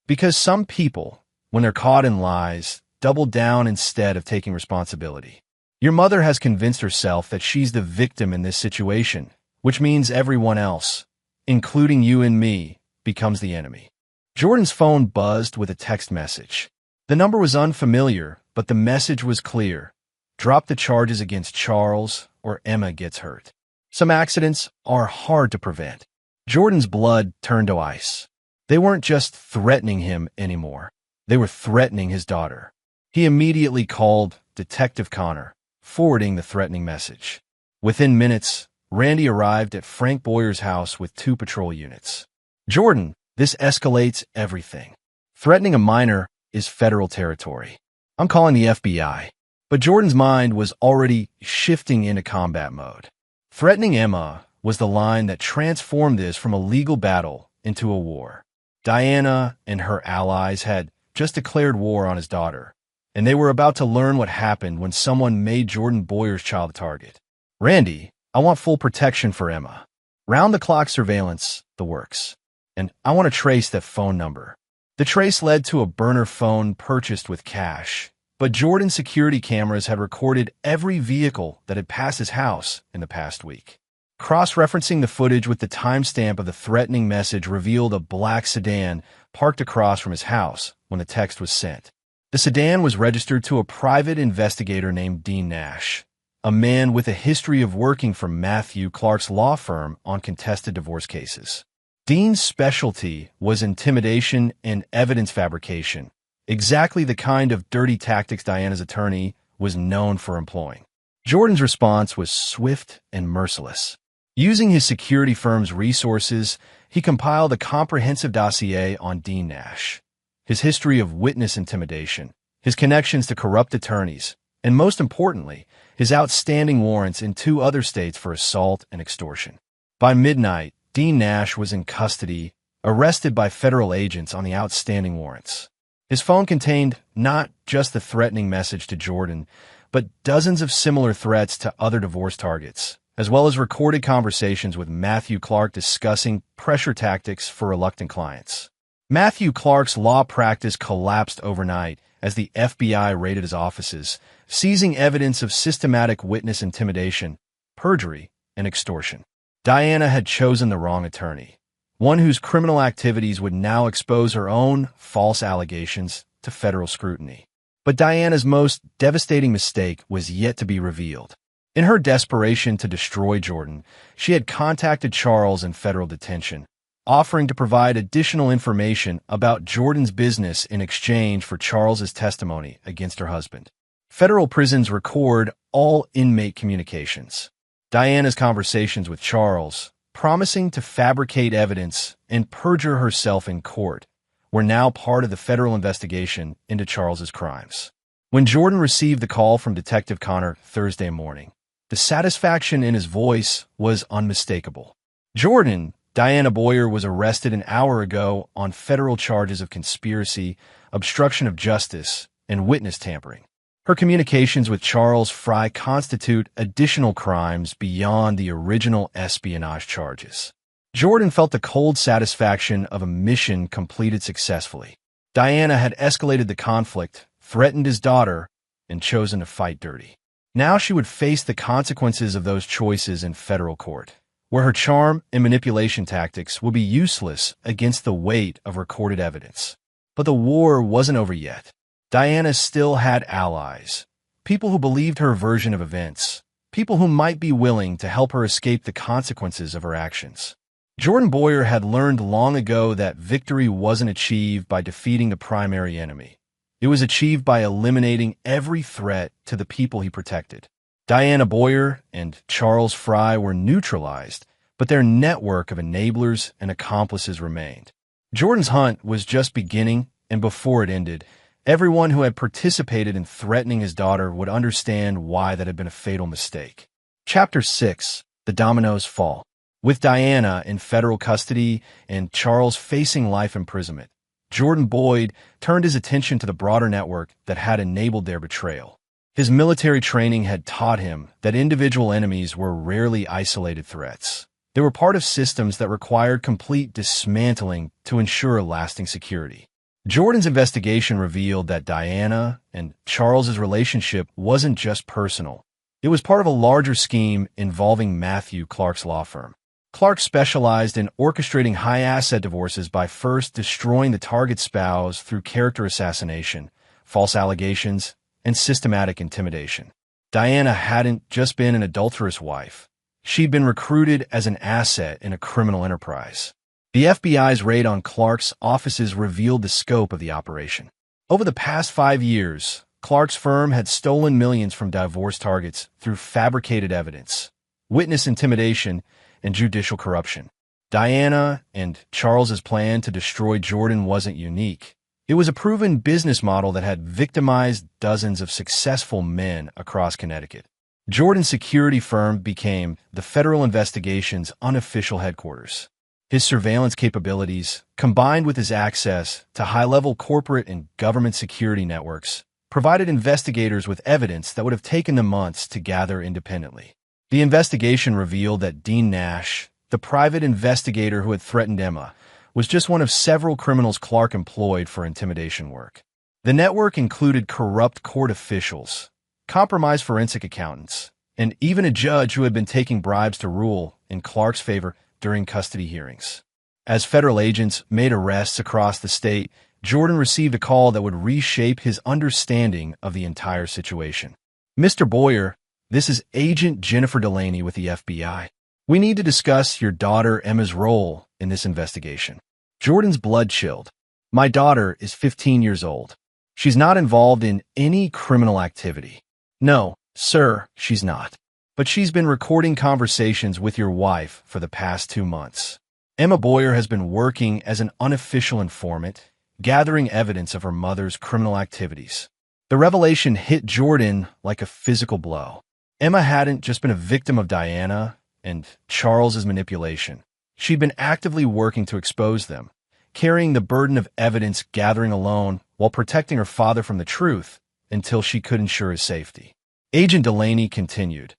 Because some people, when they're caught in lies, double down instead of taking responsibility. Your mother has convinced herself that she's the victim in this situation, which means everyone else, including you and me, becomes the enemy. Jordan's phone buzzed with a text message. The number was unfamiliar, but the message was clear. "Drop the charges against Charles or Emma gets hurt." Some accidents are hard to prevent. Jordan's blood turned to ice. They weren't just threatening him anymore. They were threatening his daughter. He immediately called Detective Connor, forwarding the threatening message. Within minutes, Randy arrived at Frank Boyer's house with 2 patrol units. "Jordan, this escalates everything. Threatening a minor is federal territory. I'm calling the FBI." But Jordan's mind was already shifting into combat mode. Threatening Emma was the line that transformed this from a legal battle into a war. Diana and her allies had just declared war on his daughter, and they were about to learn what happened when someone made Jordan Boyer's child a target. "Randy, I want full protection for Emma. Round-the-clock surveillance, the works. And I want to trace that phone number." The trace led to a burner phone purchased with cash, but Jordan's security cameras had recorded every vehicle that had passed his house in the past week. Cross-referencing the footage with the timestamp of the threatening message revealed a black sedan parked across from his house when the text was sent. The sedan was registered to a private investigator named Dean Nash, a man with a history of working for Matthew Clark's law firm on contested divorce cases. Dean's specialty was intimidation and evidence fabrication, exactly the kind of dirty tactics Diana's attorney was known for employing. Jordan's response was swift and merciless. Using his security firm's resources, he compiled a comprehensive dossier on Dean Nash, his history of witness intimidation, his connections to corrupt attorneys, and most importantly, his outstanding warrants in 2 other states for assault and extortion. By midnight, Dean Nash was in custody, arrested by federal agents on the outstanding warrants. His phone contained not just the threatening message to Jordan, but dozens of similar threats to other divorce targets, as well as recorded conversations with Matthew Clark discussing pressure tactics for reluctant clients. Matthew Clark's law practice collapsed overnight as the FBI raided his offices, seizing evidence of systematic witness intimidation, perjury, and extortion. Diana had chosen the wrong attorney, one whose criminal activities would now expose her own false allegations to federal scrutiny. But Diana's most devastating mistake was yet to be revealed. In her desperation to destroy Jordan, she had contacted Charles in federal detention, offering to provide additional information about Jordan's business in exchange for Charles's testimony against her husband. Federal prisons record all inmate communications. Diana's conversations with Charles, promising to fabricate evidence and perjure herself in court, were now part of the federal investigation into Charles's crimes. When Jordan received the call from Detective Connor Thursday morning, the satisfaction in his voice was unmistakable. "Jordan, Diana Boyer was arrested an hour ago on federal charges of conspiracy, obstruction of justice, and witness tampering. Her communications with Charles Fry constitute additional crimes beyond the original espionage charges." Jordan felt the cold satisfaction of a mission completed successfully. Diana had escalated the conflict, threatened his daughter, and chosen to fight dirty. Now she would face the consequences of those choices in federal court, where her charm and manipulation tactics would be useless against the weight of recorded evidence. But the war wasn't over yet. Diana still had allies, people who believed her version of events, people who might be willing to help her escape the consequences of her actions. Jordan Boyer had learned long ago that victory wasn't achieved by defeating the primary enemy. It was achieved by eliminating every threat to the people he protected. Diana Boyer and Charles Fry were neutralized, but their network of enablers and accomplices remained. Jordan's hunt was just beginning, and before it ended, everyone who had participated in threatening his daughter would understand why that had been a fatal mistake. Chapter 6: The Dominoes Fall. With Diana in federal custody and Charles facing life imprisonment, Jordan Boyd turned his attention to the broader network that had enabled their betrayal. His military training had taught him that individual enemies were rarely isolated threats. They were part of systems that required complete dismantling to ensure lasting security. Jordan's investigation revealed that Diana and Charles's relationship wasn't just personal. It was part of a larger scheme involving Matthew Clark's law firm. Clark specialized in orchestrating high-asset divorces by first destroying the target spouse through character assassination, false allegations, and systematic intimidation. Diana hadn't just been an adulterous wife. She'd been recruited as an asset in a criminal enterprise. The FBI's raid on Clark's offices revealed the scope of the operation. Over the past 5 years, Clark's firm had stolen millions from divorce targets through fabricated evidence, witness intimidation, and judicial corruption. Diana and Charles's plan to destroy Jordan wasn't unique. It was a proven business model that had victimized dozens of successful men across Connecticut. Jordan's security firm became the federal investigation's unofficial headquarters. His surveillance capabilities, combined with his access to high-level corporate and government security networks, provided investigators with evidence that would have taken them months to gather independently. The investigation revealed that Dean Nash, the private investigator who had threatened Emma, was just one of several criminals Clark employed for intimidation work. The network included corrupt court officials, compromised forensic accountants, and even a judge who had been taking bribes to rule in Clark's favor during custody hearings. As federal agents made arrests across the state, Jordan received a call that would reshape his understanding of the entire situation. "Mr. Boyer, this is Agent Jennifer Delaney with the FBI. We need to discuss your daughter Emma's role in this investigation." Jordan's blood chilled. "My daughter is 15 years old. She's not involved in any criminal activity. No, sir, she's not. But she's been recording conversations with your wife for the past 2 months. Emma Boyer has been working as an unofficial informant, gathering evidence of her mother's criminal activities. The revelation hit Jordan like a physical blow. Emma hadn't just been a victim of Diana and Charles's manipulation. She'd been actively working to expose them, carrying the burden of evidence gathering alone while protecting her father from the truth until she could ensure his safety. Agent Delaney continued.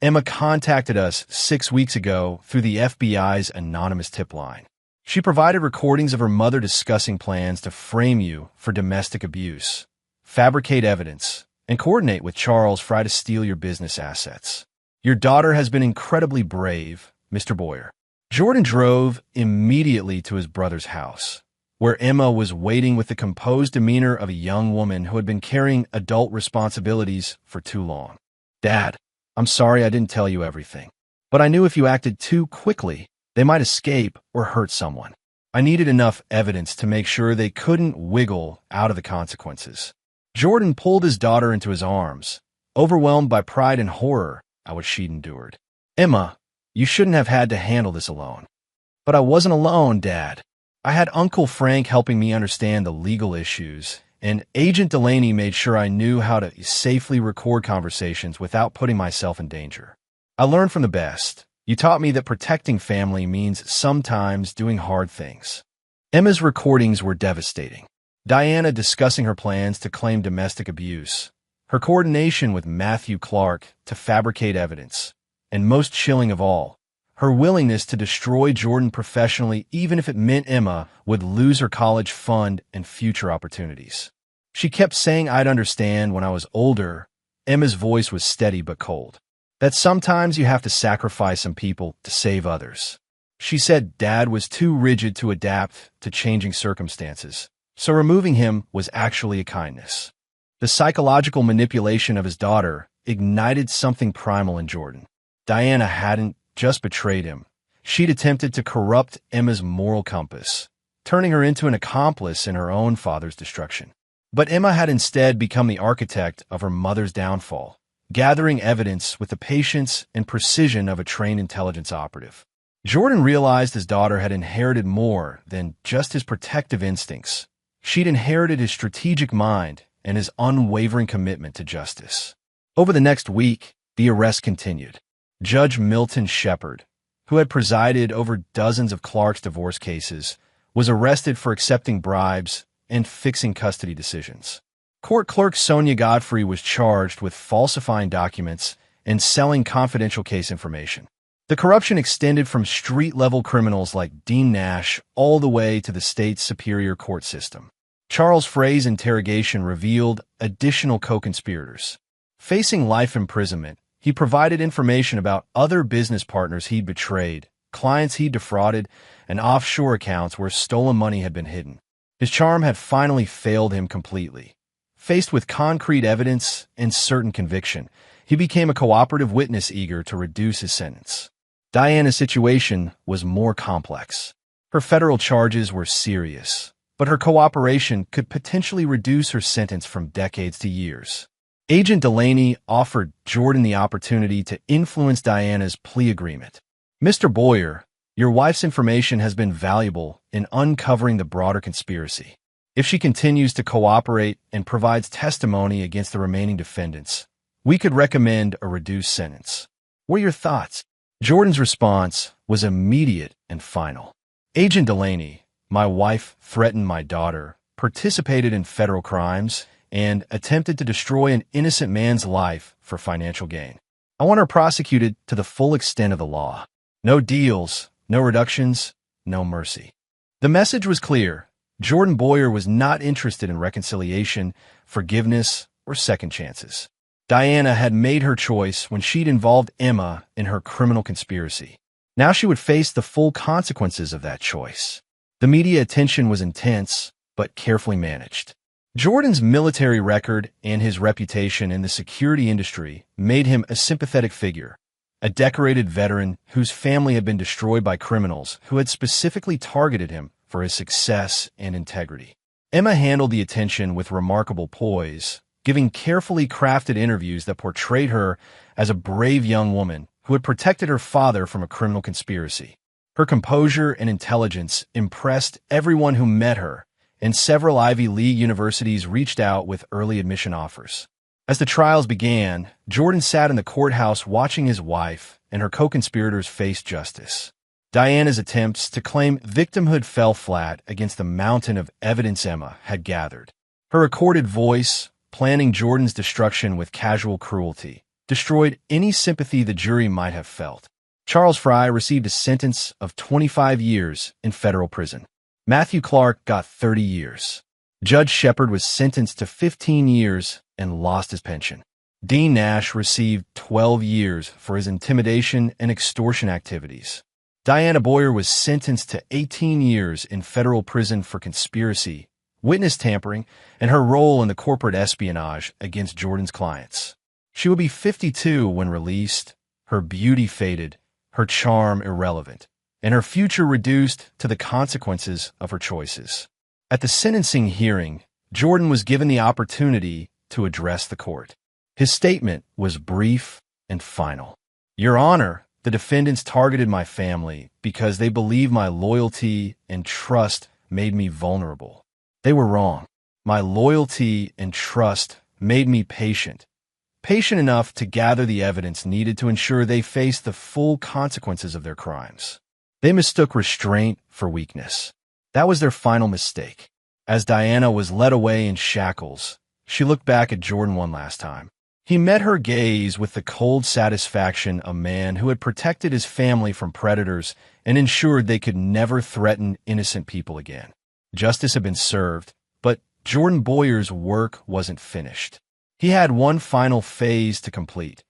Emma contacted us 6 weeks ago through the FBI's anonymous tip line. She provided recordings of her mother discussing plans to frame you for domestic abuse, fabricate evidence, and coordinate with Charles Fry to steal your business assets. Your daughter has been incredibly brave, Mr. Boyer. Jordan drove immediately to his brother's house, where Emma was waiting with the composed demeanor of a young woman who had been carrying adult responsibilities for too long. Dad, I'm sorry I didn't tell you everything, but I knew if you acted too quickly, they might escape or hurt someone. I needed enough evidence to make sure they couldn't wiggle out of the consequences. Jordan pulled his daughter into his arms, overwhelmed by pride and horror at what she'd endured. Emma, you shouldn't have had to handle this alone. But I wasn't alone, Dad. I had Uncle Frank helping me understand the legal issues, and Agent Delaney made sure I knew how to safely record conversations without putting myself in danger. I learned from the best. You taught me that protecting family means sometimes doing hard things. Emma's recordings were devastating. Diana discussing her plans to claim domestic abuse, her coordination with Matthew Clark to fabricate evidence, and most chilling of all, her willingness to destroy Jordan professionally even if it meant Emma would lose her college fund and future opportunities. She kept saying I'd understand when I was older. Emma's voice was steady but cold. That sometimes you have to sacrifice some people to save others. She said Dad was too rigid to adapt to changing circumstances, so removing him was actually a kindness. The psychological manipulation of his daughter ignited something primal in Jordan. Diana hadn't just betrayed him. She'd attempted to corrupt Emma's moral compass, turning her into an accomplice in her own father's destruction. But Emma had instead become the architect of her mother's downfall, gathering evidence with the patience and precision of a trained intelligence operative. Jordan realized his daughter had inherited more than just his protective instincts. She'd inherited his strategic mind and his unwavering commitment to justice. Over the next week, the arrest continued. Judge Milton Shepard, who had presided over dozens of Clark's divorce cases, was arrested for accepting bribes and fixing custody decisions. Court clerk Sonia Godfrey was charged with falsifying documents and selling confidential case information. The corruption extended from street-level criminals like Dean Nash all the way to the state's superior court system. Charles Fray's interrogation revealed additional co-conspirators. Facing life imprisonment, he provided information about other business partners he'd betrayed, clients he'd defrauded, and offshore accounts where stolen money had been hidden. His charm had finally failed him completely. Faced with concrete evidence and certain conviction, he became a cooperative witness eager to reduce his sentence. Diana's situation was more complex. Her federal charges were serious, but her cooperation could potentially reduce her sentence from decades to years. Agent Delaney offered Jordan the opportunity to influence Diana's plea agreement. Mr. Boyer, your wife's information has been valuable in uncovering the broader conspiracy. If she continues to cooperate and provides testimony against the remaining defendants, we could recommend a reduced sentence. What are your thoughts? Jordan's response was immediate and final. Agent Delaney, my wife threatened my daughter, participated in federal crimes, and attempted to destroy an innocent man's life for financial gain. I want her prosecuted to the full extent of the law. No deals, no reductions, no mercy. The message was clear. Jordan Boyer was not interested in reconciliation, forgiveness, or second chances. Diana had made her choice when she'd involved Emma in her criminal conspiracy. Now she would face the full consequences of that choice. The media attention was intense, but carefully managed. Jordan's military record and his reputation in the security industry made him a sympathetic figure, a decorated veteran whose family had been destroyed by criminals who had specifically targeted him for his success and integrity. Emma handled the attention with remarkable poise, giving carefully crafted interviews that portrayed her as a brave young woman who had protected her father from a criminal conspiracy. Her composure and intelligence impressed everyone who met her, and several Ivy League universities reached out with early admission offers. As the trials began, Jordan sat in the courthouse watching his wife and her co-conspirators face justice. Diana's attempts to claim victimhood fell flat against the mountain of evidence Emma had gathered. Her recorded voice, planning Jordan's destruction with casual cruelty, destroyed any sympathy the jury might have felt. Charles Fry received a sentence of 25 years in federal prison. Matthew Clark got 30 years. Judge Shepard was sentenced to 15 years and lost his pension. Dean Nash received 12 years for his intimidation and extortion activities. Diana Boyer was sentenced to 18 years in federal prison for conspiracy, witness tampering, and her role in the corporate espionage against Jordan's clients. She will be 52 when released, her beauty faded, her charm irrelevant, and her future reduced to the consequences of her choices. At the sentencing hearing, Jordan was given the opportunity to address the court. His statement was brief and final. "Your Honor, the defendants targeted my family because they believe my loyalty and trust made me vulnerable. They were wrong. My loyalty and trust made me patient enough to gather the evidence needed to ensure they faced the full consequences of their crimes. They mistook restraint for weakness. That was their final mistake." As Diana was led away in shackles, she looked back at Jordan one last time. He met her gaze with the cold satisfaction of a man who had protected his family from predators and ensured they could never threaten innocent people again. Justice had been served, but Jordan Boyer's work wasn't finished. He had one final phase to complete,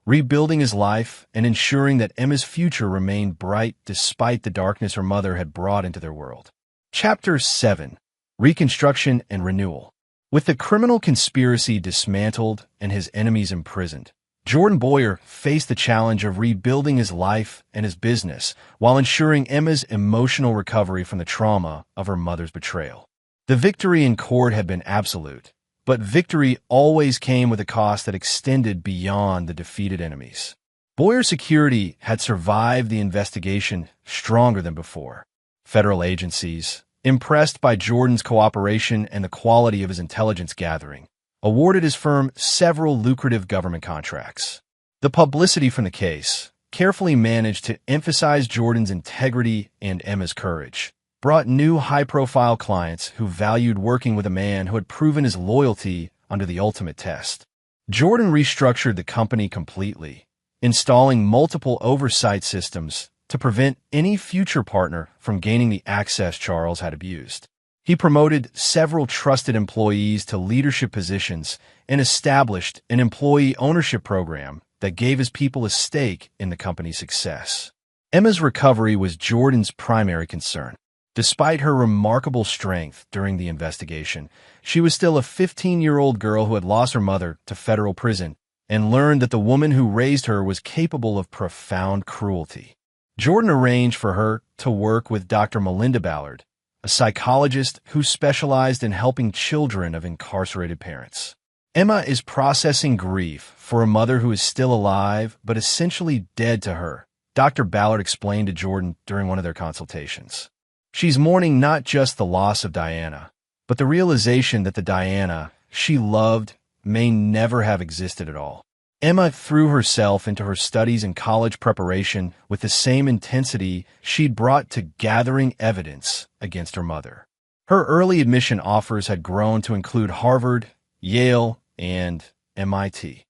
rebuilding his life and ensuring that Emma's future remained bright despite the darkness her mother had brought into their world. Chapter 7: Reconstruction and Renewal. With the criminal conspiracy dismantled and his enemies imprisoned, Jordan Boyer faced the challenge of rebuilding his life and his business while ensuring Emma's emotional recovery from the trauma of her mother's betrayal. The victory in court had been absolute, but victory always came with a cost that extended beyond the defeated enemies. Boyer's security had survived the investigation stronger than before. Federal agencies, impressed by Jordan's cooperation and the quality of his intelligence gathering, awarded his firm several lucrative government contracts. The publicity from the case, carefully managed to emphasize Jordan's integrity and Emma's courage, brought new high-profile clients who valued working with a man who had proven his loyalty under the ultimate test. Jordan restructured the company completely, installing multiple oversight systems to prevent any future partner from gaining the access Charles had abused. He promoted several trusted employees to leadership positions and established an employee ownership program that gave his people a stake in the company's success. Emma's recovery was Jordan's primary concern. Despite her remarkable strength during the investigation, she was still a 15-year-old girl who had lost her mother to federal prison and learned that the woman who raised her was capable of profound cruelty. Jordan arranged for her to work with Dr. Melinda Ballard, a psychologist who specialized in helping children of incarcerated parents. Emma is processing grief for a mother who is still alive but essentially dead to her, Dr. Ballard explained to Jordan during one of their consultations. She's mourning not just the loss of Diana, but the realization that the Diana she loved may never have existed at all. Emma threw herself into her studies and college preparation with the same intensity she'd brought to gathering evidence against her mother. Her early admission offers had grown to include Harvard, Yale, and MIT.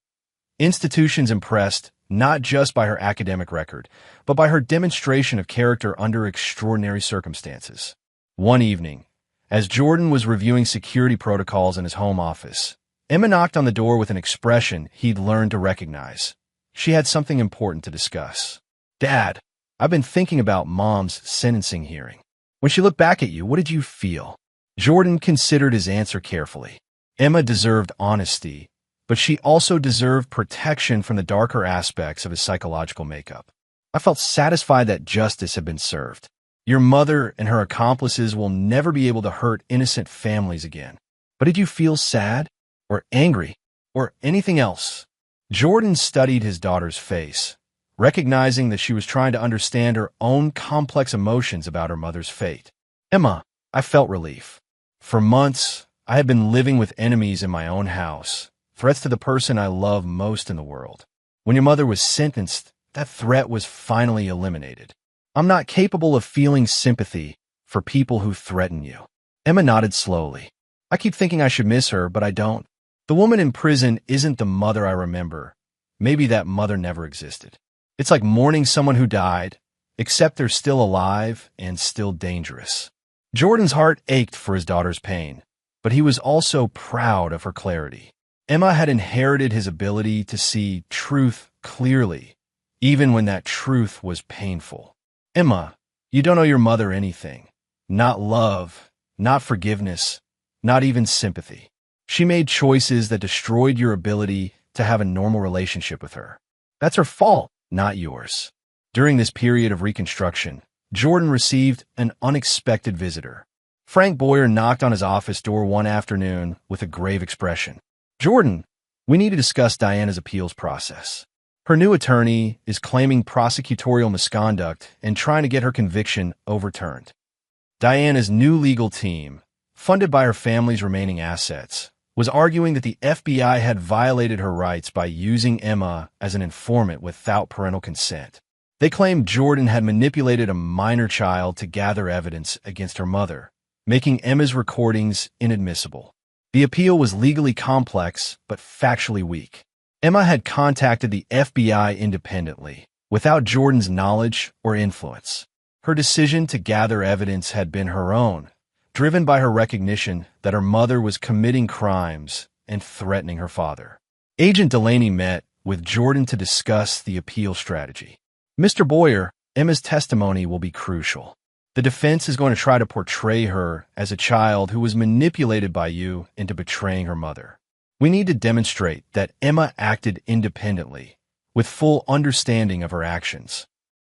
Institutions impressed not just by her academic record, but by her demonstration of character under extraordinary circumstances. One evening, as Jordan was reviewing security protocols in his home office, Emma knocked on the door with an expression he'd learned to recognize. She had something important to discuss. "Dad, I've been thinking about Mom's sentencing hearing. When she looked back at you, what did you feel?" Jordan considered his answer carefully. Emma deserved honesty, but she also deserved protection from the darker aspects of his psychological makeup. "I felt satisfied that justice had been served. Your mother and her accomplices will never be able to hurt innocent families again. But did you feel sad or angry or anything else? Jordan studied his daughter's face, recognizing that she was trying to understand her own complex emotions about her mother's fate. Emma, I felt relief. For months, I had been living with enemies in my own house, threats to the person I love most in the world. When your mother was sentenced, that threat was finally eliminated. I'm not capable of feeling sympathy for people who threaten you. Emma nodded slowly. I keep thinking I should miss her, but I don't. The woman in prison isn't the mother I remember. Maybe that mother never existed. It's like mourning someone who died, except they're still alive and still dangerous. Jordan's heart ached for his daughter's pain, but he was also proud of her clarity. Emma had inherited his ability to see truth clearly, even when that truth was painful. Emma, you don't owe your mother anything. Not love, not forgiveness, not even sympathy. She made choices that destroyed your ability to have a normal relationship with her. That's her fault, not yours. During this period of reconstruction, Jordan received an unexpected visitor. Frank Boyer knocked on his office door one afternoon with a grave expression. Jordan, we need to discuss Diana's appeals process. Her new attorney is claiming prosecutorial misconduct and trying to get her conviction overturned. Diana's new legal team, funded by her family's remaining assets, was arguing that the FBI had violated her rights by using Emma as an informant without parental consent. They claimed Jordan had manipulated a minor child to gather evidence against her mother, making Emma's recordings inadmissible. The appeal was legally complex but factually weak. Emma had contacted the FBI independently, without Jordan's knowledge or influence. Her decision to gather evidence had been her own, driven by her recognition that her mother was committing crimes and threatening her father. Agent Delaney met with Jordan to discuss the appeal strategy. Mr. Boyer, Emma's testimony will be crucial. The defense is going to try to portray her as a child who was manipulated by you into betraying her mother. We need to demonstrate that Emma acted independently, with full understanding of her actions.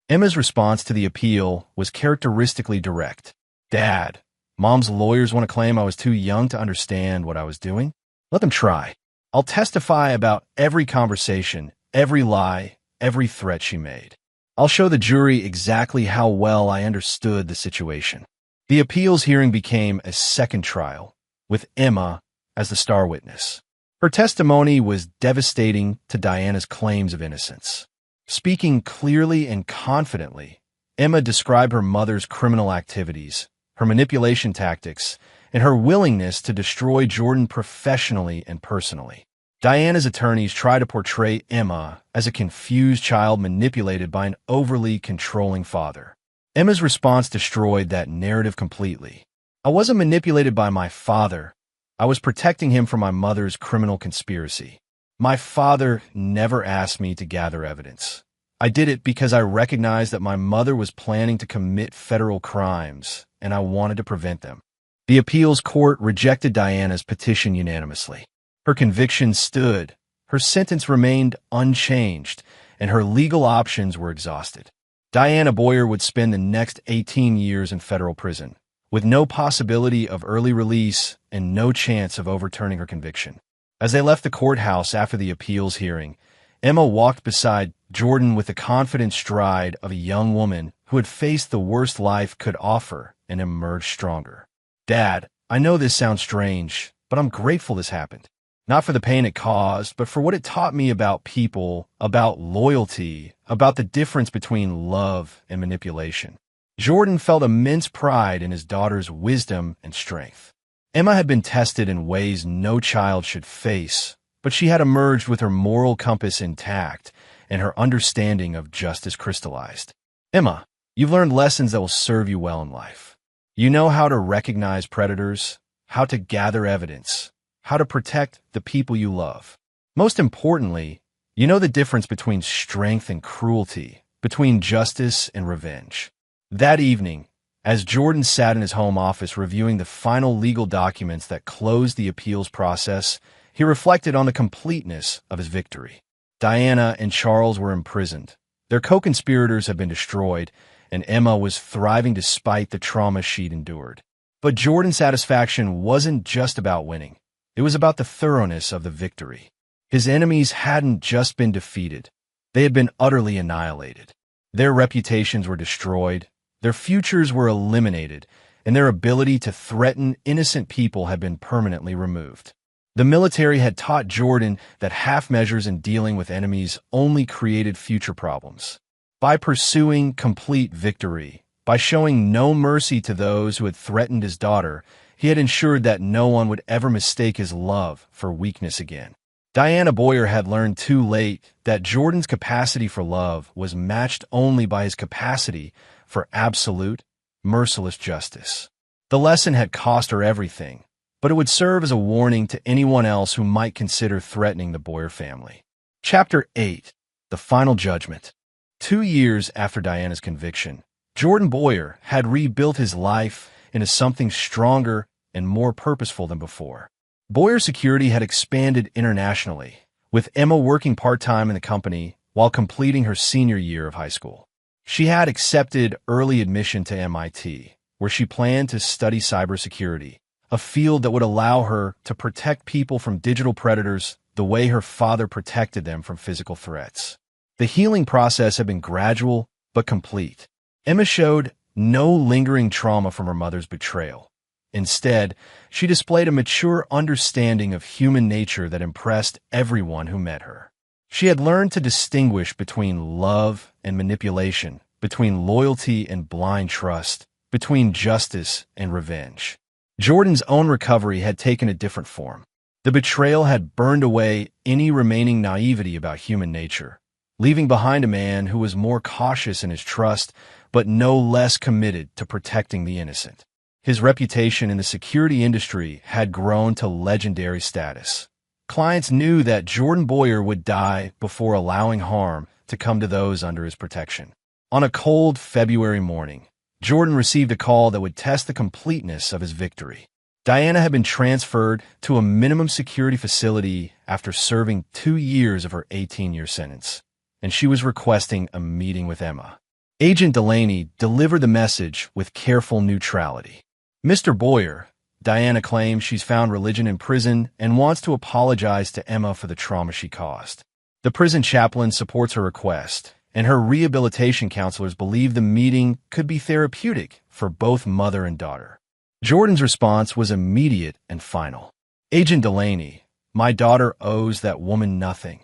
Emma's response to the appeal was characteristically direct. Dad, Mom's lawyers want to claim I was too young to understand what I was doing? Let them try. I'll testify about every conversation, every lie, every threat she made. I'll show the jury exactly how well I understood the situation. The appeals hearing became a second trial, with Emma as the star witness. Her testimony was devastating to Diana's claims of innocence. Speaking clearly and confidently, Emma described her mother's criminal activities, her manipulation tactics, and her willingness to destroy Jordan professionally and personally. Diana's attorneys try to portray Emma as a confused child manipulated by an overly controlling father. Emma's response destroyed that narrative completely. I wasn't manipulated by my father. I was protecting him from my mother's criminal conspiracy. My father never asked me to gather evidence. I did it because I recognized that my mother was planning to commit federal crimes, and I wanted to prevent them. The appeals court rejected Diana's petition unanimously. Her conviction stood, her sentence remained unchanged, and her legal options were exhausted. Diana Boyer would spend the next 18 years in federal prison, with no possibility of early release and no chance of overturning her conviction. As they left the courthouse after the appeals hearing, Emma walked beside Jordan with the confident stride of a young woman who had faced the worst life could offer and emerged stronger. Dad, I know this sounds strange, but I'm grateful this happened. Not for the pain it caused, but for what it taught me about people, about loyalty, about the difference between love and manipulation. Jordan felt immense pride in his daughter's wisdom and strength. Emma had been tested in ways no child should face, but she had emerged with her moral compass intact and her understanding of justice crystallized. Emma, you've learned lessons that will serve you well in life. You know how to recognize predators, how to gather evidence, how to protect the people you love. Most importantly, you know the difference between strength and cruelty, between justice and revenge. That evening, as Jordan sat in his home office reviewing the final legal documents that closed the appeals process, he reflected on the completeness of his victory. Diana and Charles were imprisoned. Their co-conspirators had been destroyed, and Emma was thriving despite the trauma she'd endured. But Jordan's satisfaction wasn't just about winning. It was about the thoroughness of the victory. His enemies hadn't just been defeated. They had been utterly annihilated. Their reputations were destroyed, their futures were eliminated, and their ability to threaten innocent people had been permanently removed. The military had taught Jordan that half measures in dealing with enemies only created future problems. By pursuing complete victory, by showing no mercy to those who had threatened his daughter, he had ensured that no one would ever mistake his love for weakness again. Diana Boyer had learned too late that Jordan's capacity for love was matched only by his capacity for absolute, merciless justice. The lesson had cost her everything, but it would serve as a warning to anyone else who might consider threatening the Boyer family. Chapter 8. The Final Judgment. 2 years after Diana's conviction, Jordan Boyer had rebuilt his life into something stronger and more purposeful than before. Boyer Security had expanded internationally, with Emma working part-time in the company while completing her senior year of high school. She had accepted early admission to MIT, where she planned to study cybersecurity, a field that would allow her to protect people from digital predators the way her father protected them from physical threats. The healing process had been gradual but complete. Emma showed no lingering trauma from her mother's betrayal. Instead, she displayed a mature understanding of human nature that impressed everyone who met her. She had learned to distinguish between love and manipulation, between loyalty and blind trust, between justice and revenge. Jordan's own recovery had taken a different form. The betrayal had burned away any remaining naivety about human nature, leaving behind a man who was more cautious in his trust, but no less committed to protecting the innocent. His reputation in the security industry had grown to legendary status. Clients knew that Jordan Boyer would die before allowing harm to come to those under his protection. On a cold February morning, Jordan received a call that would test the completeness of his victory. Diana had been transferred to a minimum security facility after serving 2 years of her 18-year sentence, and she was requesting a meeting with Emma. Agent Delaney delivered the message with careful neutrality. Mr. Boyer, Diana claims she's found religion in prison and wants to apologize to Emma for the trauma she caused. The prison chaplain supports her request, and her rehabilitation counselors believe the meeting could be therapeutic for both mother and daughter. Jordan's response was immediate and final. Agent Delaney, my daughter owes that woman nothing.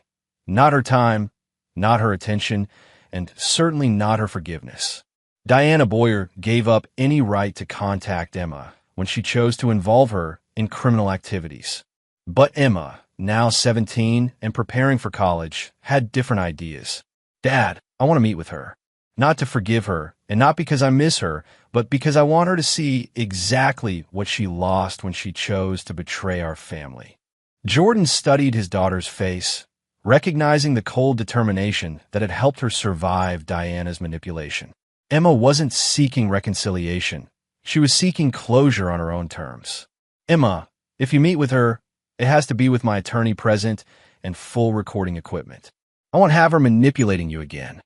Not her time, not her attention, and certainly not her forgiveness. Diana Boyer gave up any right to contact Emma when she chose to involve her in criminal activities. But Emma, now 17 and preparing for college, had different ideas. Dad, I want to meet with her. Not to forgive her, and not because I miss her, but because I want her to see exactly what she lost when she chose to betray our family. Jordan studied his daughter's face, recognizing the cold determination that had helped her survive Diana's manipulation. Emma wasn't seeking reconciliation. She was seeking closure on her own terms. Emma, if you meet with her, it has to be with my attorney present and full recording equipment. I won't have her manipulating you again.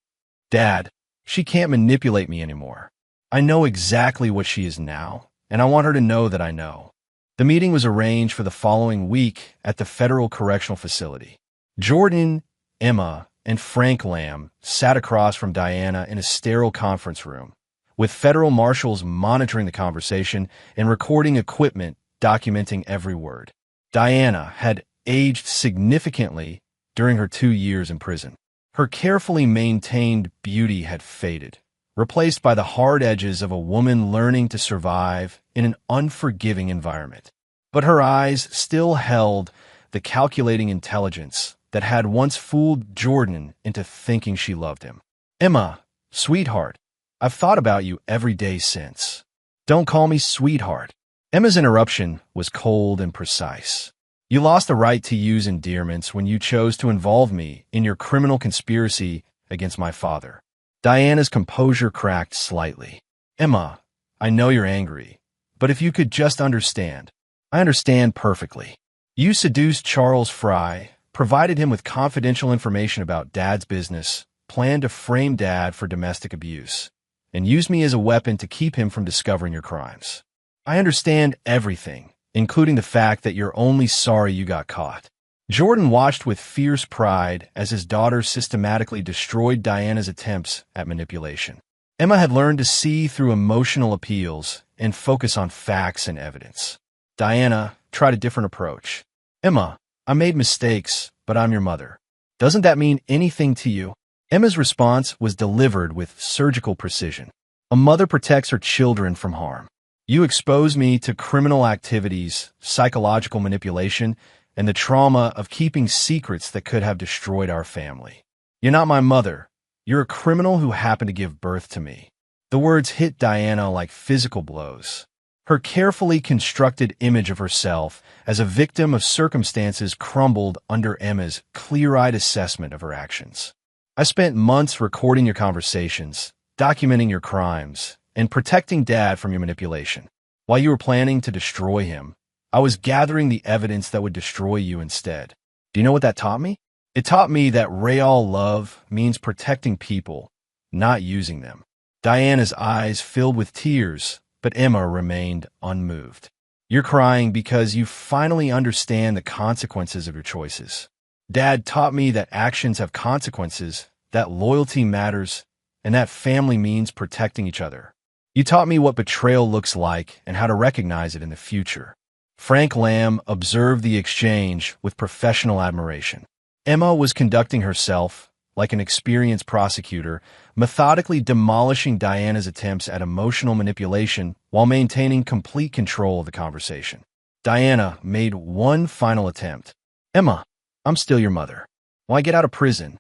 Dad, she can't manipulate me anymore. I know exactly what she is now, and I want her to know that I know. The meeting was arranged for the following week at the Federal Correctional Facility. Jordan, Emma, and Frank Lamb sat across from Diana in a sterile conference room, with federal marshals monitoring the conversation and recording equipment documenting every word. Diana had aged significantly during her 2 years in prison. Her carefully maintained beauty had faded, replaced by the hard edges of a woman learning to survive in an unforgiving environment. But her eyes still held the calculating intelligence that had once fooled Jordan into thinking she loved him. Emma, sweetheart, I've thought about you every day since. Don't call me sweetheart. Emma's interruption was cold and precise. You lost the right to use endearments when you chose to involve me in your criminal conspiracy against my father. Diana's composure cracked slightly. Emma, I know you're angry, but if you could just understand. I understand perfectly. You seduced Charles Fry, provided him with confidential information about Dad's business, planned to frame Dad for domestic abuse, and used me as a weapon to keep him from discovering your crimes. I understand everything, including the fact that you're only sorry you got caught." Jordan watched with fierce pride as his daughter systematically destroyed Diana's attempts at manipulation. Emma had learned to see through emotional appeals and focus on facts and evidence. Diana tried a different approach. "Emma, I made mistakes, but I'm your mother. Doesn't that mean anything to you?" Emma's response was delivered with surgical precision. "A mother protects her children from harm. You expose me to criminal activities, psychological manipulation, and the trauma of keeping secrets that could have destroyed our family. You're not my mother. You're a criminal who happened to give birth to me." The words hit Diana like physical blows. Her carefully constructed image of herself as a victim of circumstances crumbled under Emma's clear-eyed assessment of her actions. "I spent months recording your conversations, documenting your crimes, and protecting Dad from your manipulation. While you were planning to destroy him, I was gathering the evidence that would destroy you instead. Do you know what that taught me? It taught me that real love means protecting people, not using them." Diana's eyes filled with tears, but Emma remained unmoved. "You're crying because you finally understand the consequences of your choices. Dad taught me that actions have consequences, that loyalty matters, and that family means protecting each other. You taught me what betrayal looks like and how to recognize it in the future." Frank Lamb observed the exchange with professional admiration. Emma was conducting herself like an experienced prosecutor, methodically demolishing Diana's attempts at emotional manipulation while maintaining complete control of the conversation. Diana made one final attempt. "Emma, I'm still your mother. When I get out of prison,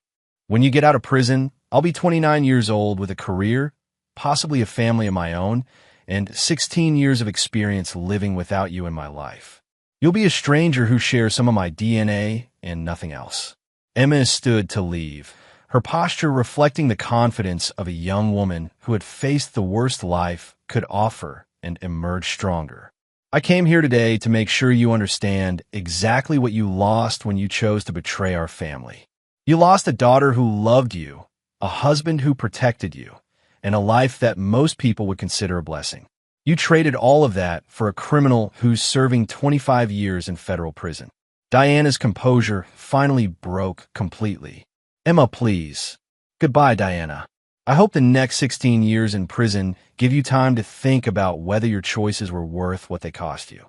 when you get out of prison, I'll be 29 years old with a career, possibly a family of my own, and 16 years of experience living without you in my life. You'll be a stranger who shares some of my DNA and nothing else." Emma stood to leave, her posture reflecting the confidence of a young woman who had faced the worst life could offer and emerged stronger. "I came here today to make sure you understand exactly what you lost when you chose to betray our family. You lost a daughter who loved you, a husband who protected you, and a life that most people would consider a blessing. You traded all of that for a criminal who's serving 25 years in federal prison." Diana's composure finally broke completely. "Emma, please. Goodbye, Diana. I hope the next 16 years in prison give you time to think about whether your choices were worth what they cost you."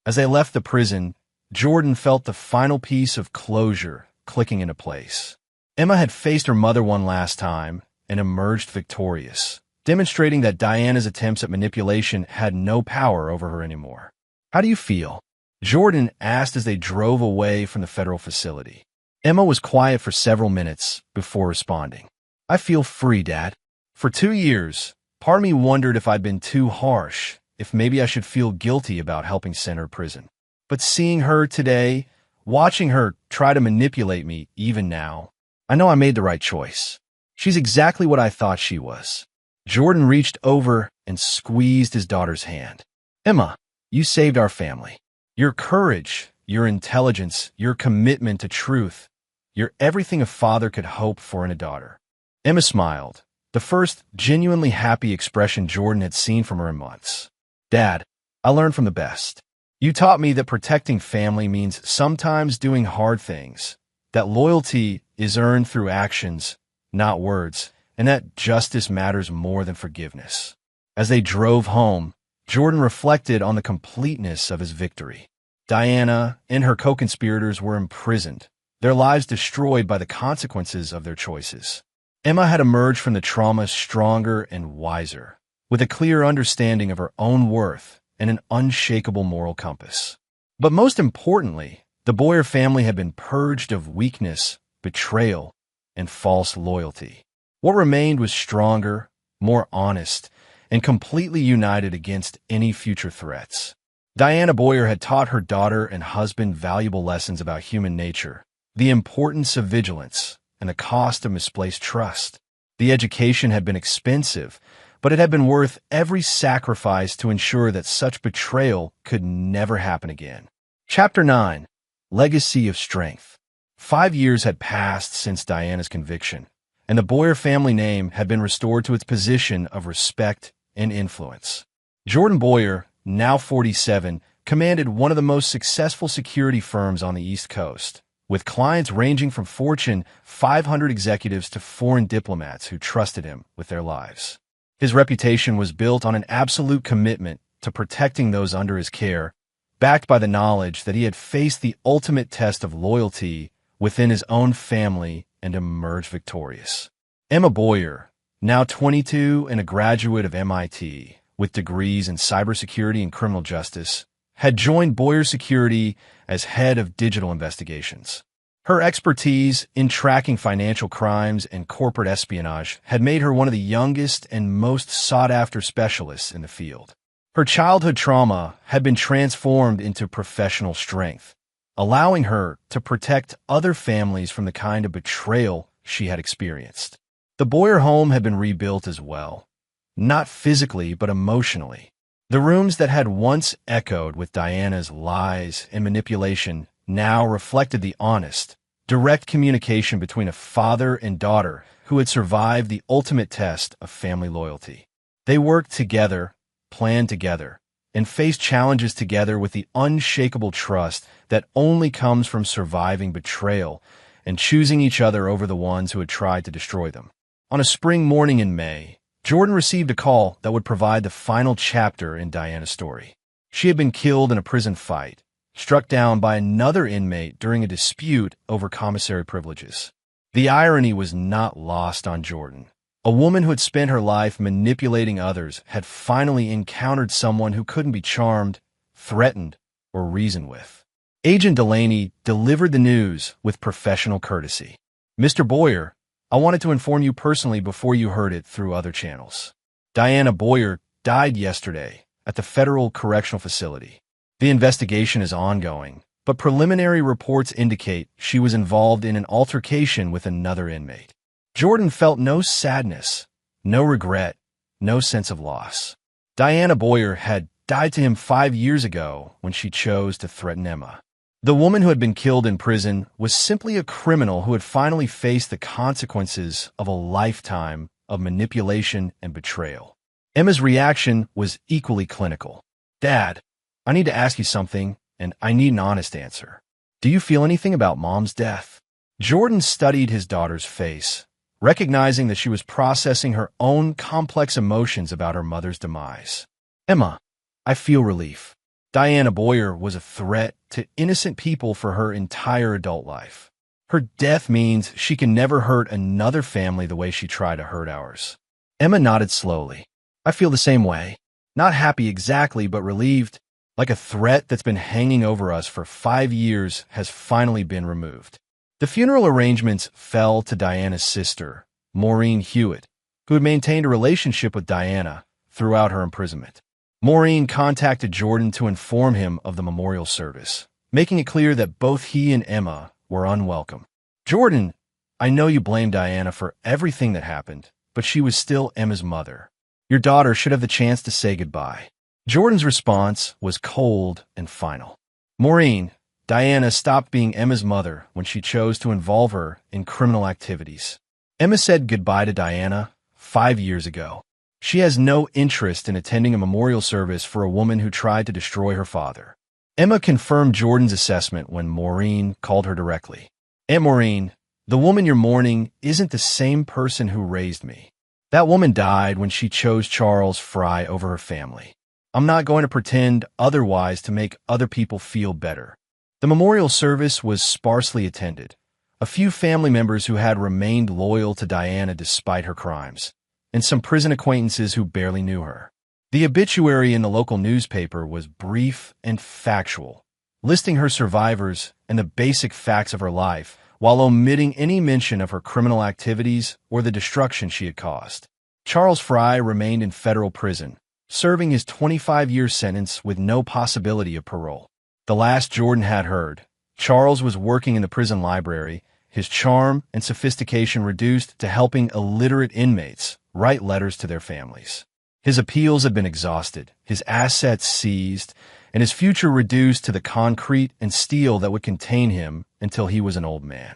As they left the prison, Jordan felt the final piece of closure clicking into place. Emma had faced her mother one last time and emerged victorious, demonstrating that Diana's attempts at manipulation had no power over her anymore. "How do you feel?" Jordan asked as they drove away from the federal facility. Emma was quiet for several minutes before responding. "I feel free, Dad. For 2 years, part of me wondered if I'd been too harsh, if maybe I should feel guilty about helping send her to prison. But seeing her today, watching her try to manipulate me even now, I know I made the right choice. She's exactly what I thought she was." Jordan reached over and squeezed his daughter's hand. "Emma, you saved our family. Your courage, your intelligence, your commitment to truth, you're everything a father could hope for in a daughter." Emma smiled, the first genuinely happy expression Jordan had seen from her in months. "Dad, I learned from the best. You taught me that protecting family means sometimes doing hard things, that loyalty is earned through actions, not words, and that justice matters more than forgiveness." As they drove home, Jordan reflected on the completeness of his victory. Diana and her co-conspirators were imprisoned, their lives destroyed by the consequences of their choices. Emma had emerged from the trauma stronger and wiser, with a clear understanding of her own worth and an unshakable moral compass. But most importantly, the Boyer family had been purged of weakness, betrayal, and false loyalty. What remained was stronger, more honest, and completely united against any future threats. Diana Boyer had taught her daughter and husband valuable lessons about human nature, the importance of vigilance, and the cost of misplaced trust. The education had been expensive, but it had been worth every sacrifice to ensure that such betrayal could never happen again. Chapter 9. Legacy of Strength. 5 years had passed since Diana's conviction, and the Boyer family name had been restored to its position of respect and influence. Jordan Boyer, now 47, commanded one of the most successful security firms on the East Coast, with clients ranging from Fortune 500 executives to foreign diplomats who trusted him with their lives. His reputation was built on an absolute commitment to protecting those under his care, backed by the knowledge that he had faced the ultimate test of loyalty within his own family and emerged victorious. Emma Boyer, now 22 and a graduate of MIT, with degrees in cybersecurity and criminal justice, had joined Boyer Security as head of digital investigations. Her expertise in tracking financial crimes and corporate espionage had made her one of the youngest and most sought-after specialists in the field. Her childhood trauma had been transformed into professional strength, allowing her to protect other families from the kind of betrayal she had experienced. The Boyer home had been rebuilt as well, not physically but emotionally. The rooms that had once echoed with Diana's lies and manipulation now reflected the honest, direct communication between a father and daughter who had survived the ultimate test of family loyalty. They worked together, planned together, and faced challenges together with the unshakable trust that only comes from surviving betrayal and choosing each other over the ones who had tried to destroy them. On a spring morning in May, Jordan received a call that would provide the final chapter in Diana's story. She had been killed in a prison fight, struck down by another inmate during a dispute over commissary privileges. The irony was not lost on Jordan. A woman who had spent her life manipulating others had finally encountered someone who couldn't be charmed, threatened, or reasoned with. Agent Delaney delivered the news with professional courtesy. "Mr. Boyer, I wanted to inform you personally before you heard it through other channels. Diana Boyer died yesterday at the Federal Correctional Facility. The investigation is ongoing, but preliminary reports indicate she was involved in an altercation with another inmate." Jordan felt no sadness, no regret, no sense of loss. Diana Boyer had died to him 5 years ago when she chose to threaten Emma. The woman who had been killed in prison was simply a criminal who had finally faced the consequences of a lifetime of manipulation and betrayal. Emma's reaction was equally clinical. "Dad, I need to ask you something, and I need an honest answer. Do you feel anything about Mom's death?" Jordan studied his daughter's face, recognizing that she was processing her own complex emotions about her mother's demise. "Emma, I feel relief. Diana Boyer was a threat to innocent people for her entire adult life. Her death means she can never hurt another family the way she tried to hurt ours." Emma nodded slowly. "I feel the same way. Not happy exactly, but relieved. Like a threat that's been hanging over us for 5 years has finally been removed." The funeral arrangements fell to Diana's sister, Maureen Hewitt, who had maintained a relationship with Diana throughout her imprisonment. Maureen contacted Jordan to inform him of the memorial service, making it clear that both he and Emma were unwelcome. "Jordan, I know you blame Diana for everything that happened, but she was still Emma's mother. Your daughter should have the chance to say goodbye." Jordan's response was cold and final. "Maureen, Diana stopped being Emma's mother when she chose to involve her in criminal activities. Emma said goodbye to Diana 5 years ago. She has no interest in attending a memorial service for a woman who tried to destroy her father." Emma confirmed Jordan's assessment when Maureen called her directly. "Aunt Maureen, the woman you're mourning isn't the same person who raised me. That woman died when she chose Charles Fry over her family. I'm not going to pretend otherwise to make other people feel better." The memorial service was sparsely attended. A few family members who had remained loyal to Diana despite her crimes, and some prison acquaintances who barely knew her. The obituary in the local newspaper was brief and factual, listing her survivors and the basic facts of her life, while omitting any mention of her criminal activities or the destruction she had caused. Charles Fry remained in federal prison, serving his 25-year sentence with no possibility of parole. The last Jordan had heard, Charles was working in the prison library, his charm and sophistication reduced to helping illiterate inmates write letters to their families. His appeals had been exhausted, his assets seized, and his future reduced to the concrete and steel that would contain him until he was an old man.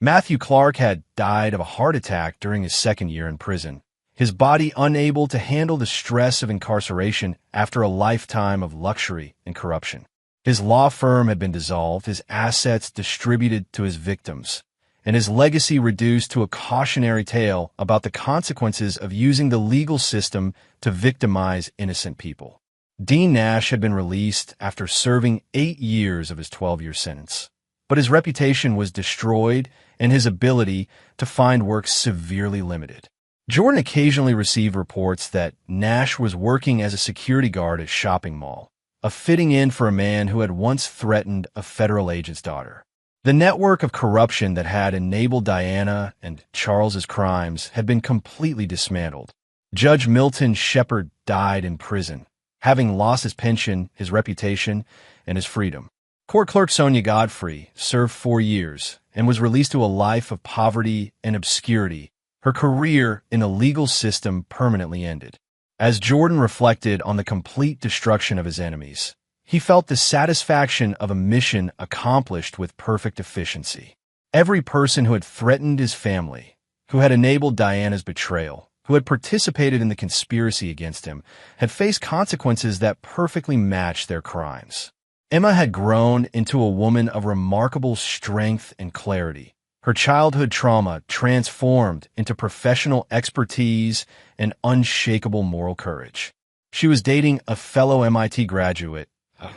Matthew Clark had died of a heart attack during his second year in prison, his body unable to handle the stress of incarceration after a lifetime of luxury and corruption. His law firm had been dissolved, his assets distributed to his victims, and his legacy reduced to a cautionary tale about the consequences of using the legal system to victimize innocent people. Dean Nash had been released after serving 8 years of his 12-year sentence, but his reputation was destroyed and his ability to find work severely limited. Jordan occasionally received reports that Nash was working as a security guard at a shopping mall, a fitting in for a man who had once threatened a federal agent's daughter. The network of corruption that had enabled Diana and Charles's crimes had been completely dismantled. Judge Milton Shepard died in prison, having lost his pension, his reputation, and his freedom. Court clerk Sonia Godfrey served 4 years and was released to a life of poverty and obscurity. Her career in the legal system permanently ended. As Jordan reflected on the complete destruction of his enemies, he felt the satisfaction of a mission accomplished with perfect efficiency. Every person who had threatened his family, who had enabled Diana's betrayal, who had participated in the conspiracy against him, had faced consequences that perfectly matched their crimes. Emma had grown into a woman of remarkable strength and clarity. Her childhood trauma transformed into professional expertise and unshakable moral courage. She was dating a fellow MIT graduate,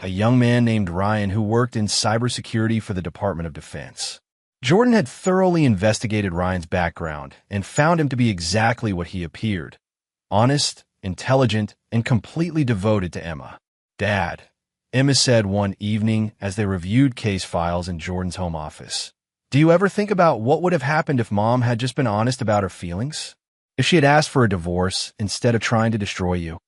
a young man named Ryan who worked in cybersecurity for the Department of Defense. Jordan had thoroughly investigated Ryan's background and found him to be exactly what he appeared: honest, intelligent, and completely devoted to Emma. "Dad," Emma said one evening as they reviewed case files in Jordan's home office, "do you ever think about what would have happened if Mom had just been honest about her feelings? If she had asked for a divorce instead of trying to destroy you?"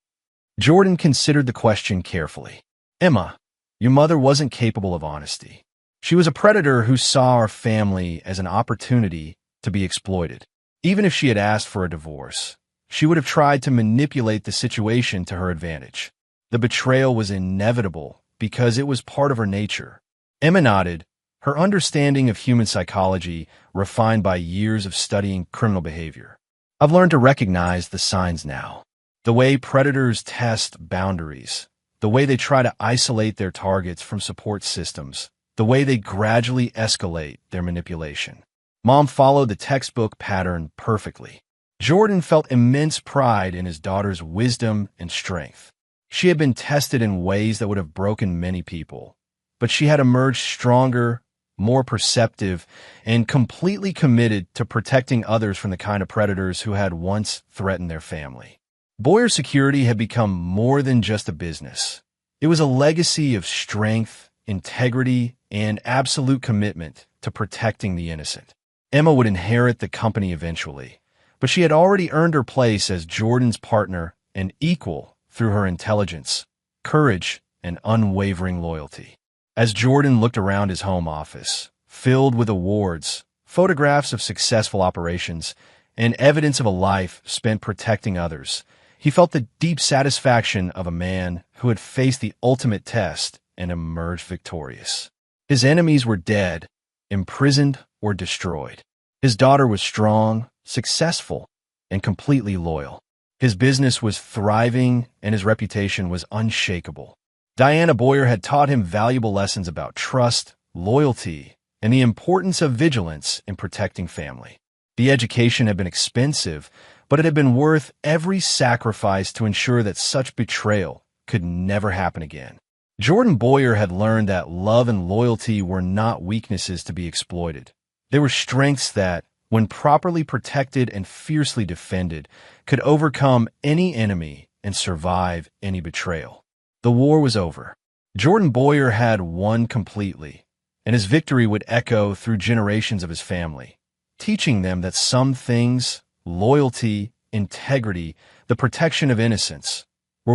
Jordan considered the question carefully. "Emma, your mother wasn't capable of honesty. She was a predator who saw our family as an opportunity to be exploited. Even if she had asked for a divorce, she would have tried to manipulate the situation to her advantage. The betrayal was inevitable because it was part of her nature." Emma nodded, her understanding of human psychology refined by years of studying criminal behavior. "I've learned to recognize the signs now. The way predators test boundaries, the way they try to isolate their targets from support systems, the way they gradually escalate their manipulation. Mom followed the textbook pattern perfectly." Jordan felt immense pride in his daughter's wisdom and strength. She had been tested in ways that would have broken many people, but she had emerged stronger, more perceptive, and completely committed to protecting others from the kind of predators who had once threatened their family. Boyer Security had become more than just a business. It was a legacy of strength, integrity, and absolute commitment to protecting the innocent. Emma would inherit the company eventually, but she had already earned her place as Jordan's partner and equal through her intelligence, courage, and unwavering loyalty. As Jordan looked around his home office, filled with awards, photographs of successful operations, and evidence of a life spent protecting others, he felt the deep satisfaction of a man who had faced the ultimate test and emerged victorious. His enemies were dead, imprisoned, or destroyed. His daughter was strong, successful, and completely loyal. His business was thriving, and his reputation was unshakable. Diana Boyer had taught him valuable lessons about trust, loyalty, and the importance of vigilance in protecting family. The education had been expensive, but it had been worth every sacrifice to ensure that such betrayal could never happen again. Jordan Boyer had learned that love and loyalty were not weaknesses to be exploited. They were strengths that, when properly protected and fiercely defended, could overcome any enemy and survive any betrayal. The war was over. Jordan Boyer had won completely, and his victory would echo through generations of his family, teaching them that some things, loyalty, integrity, the protection of innocence,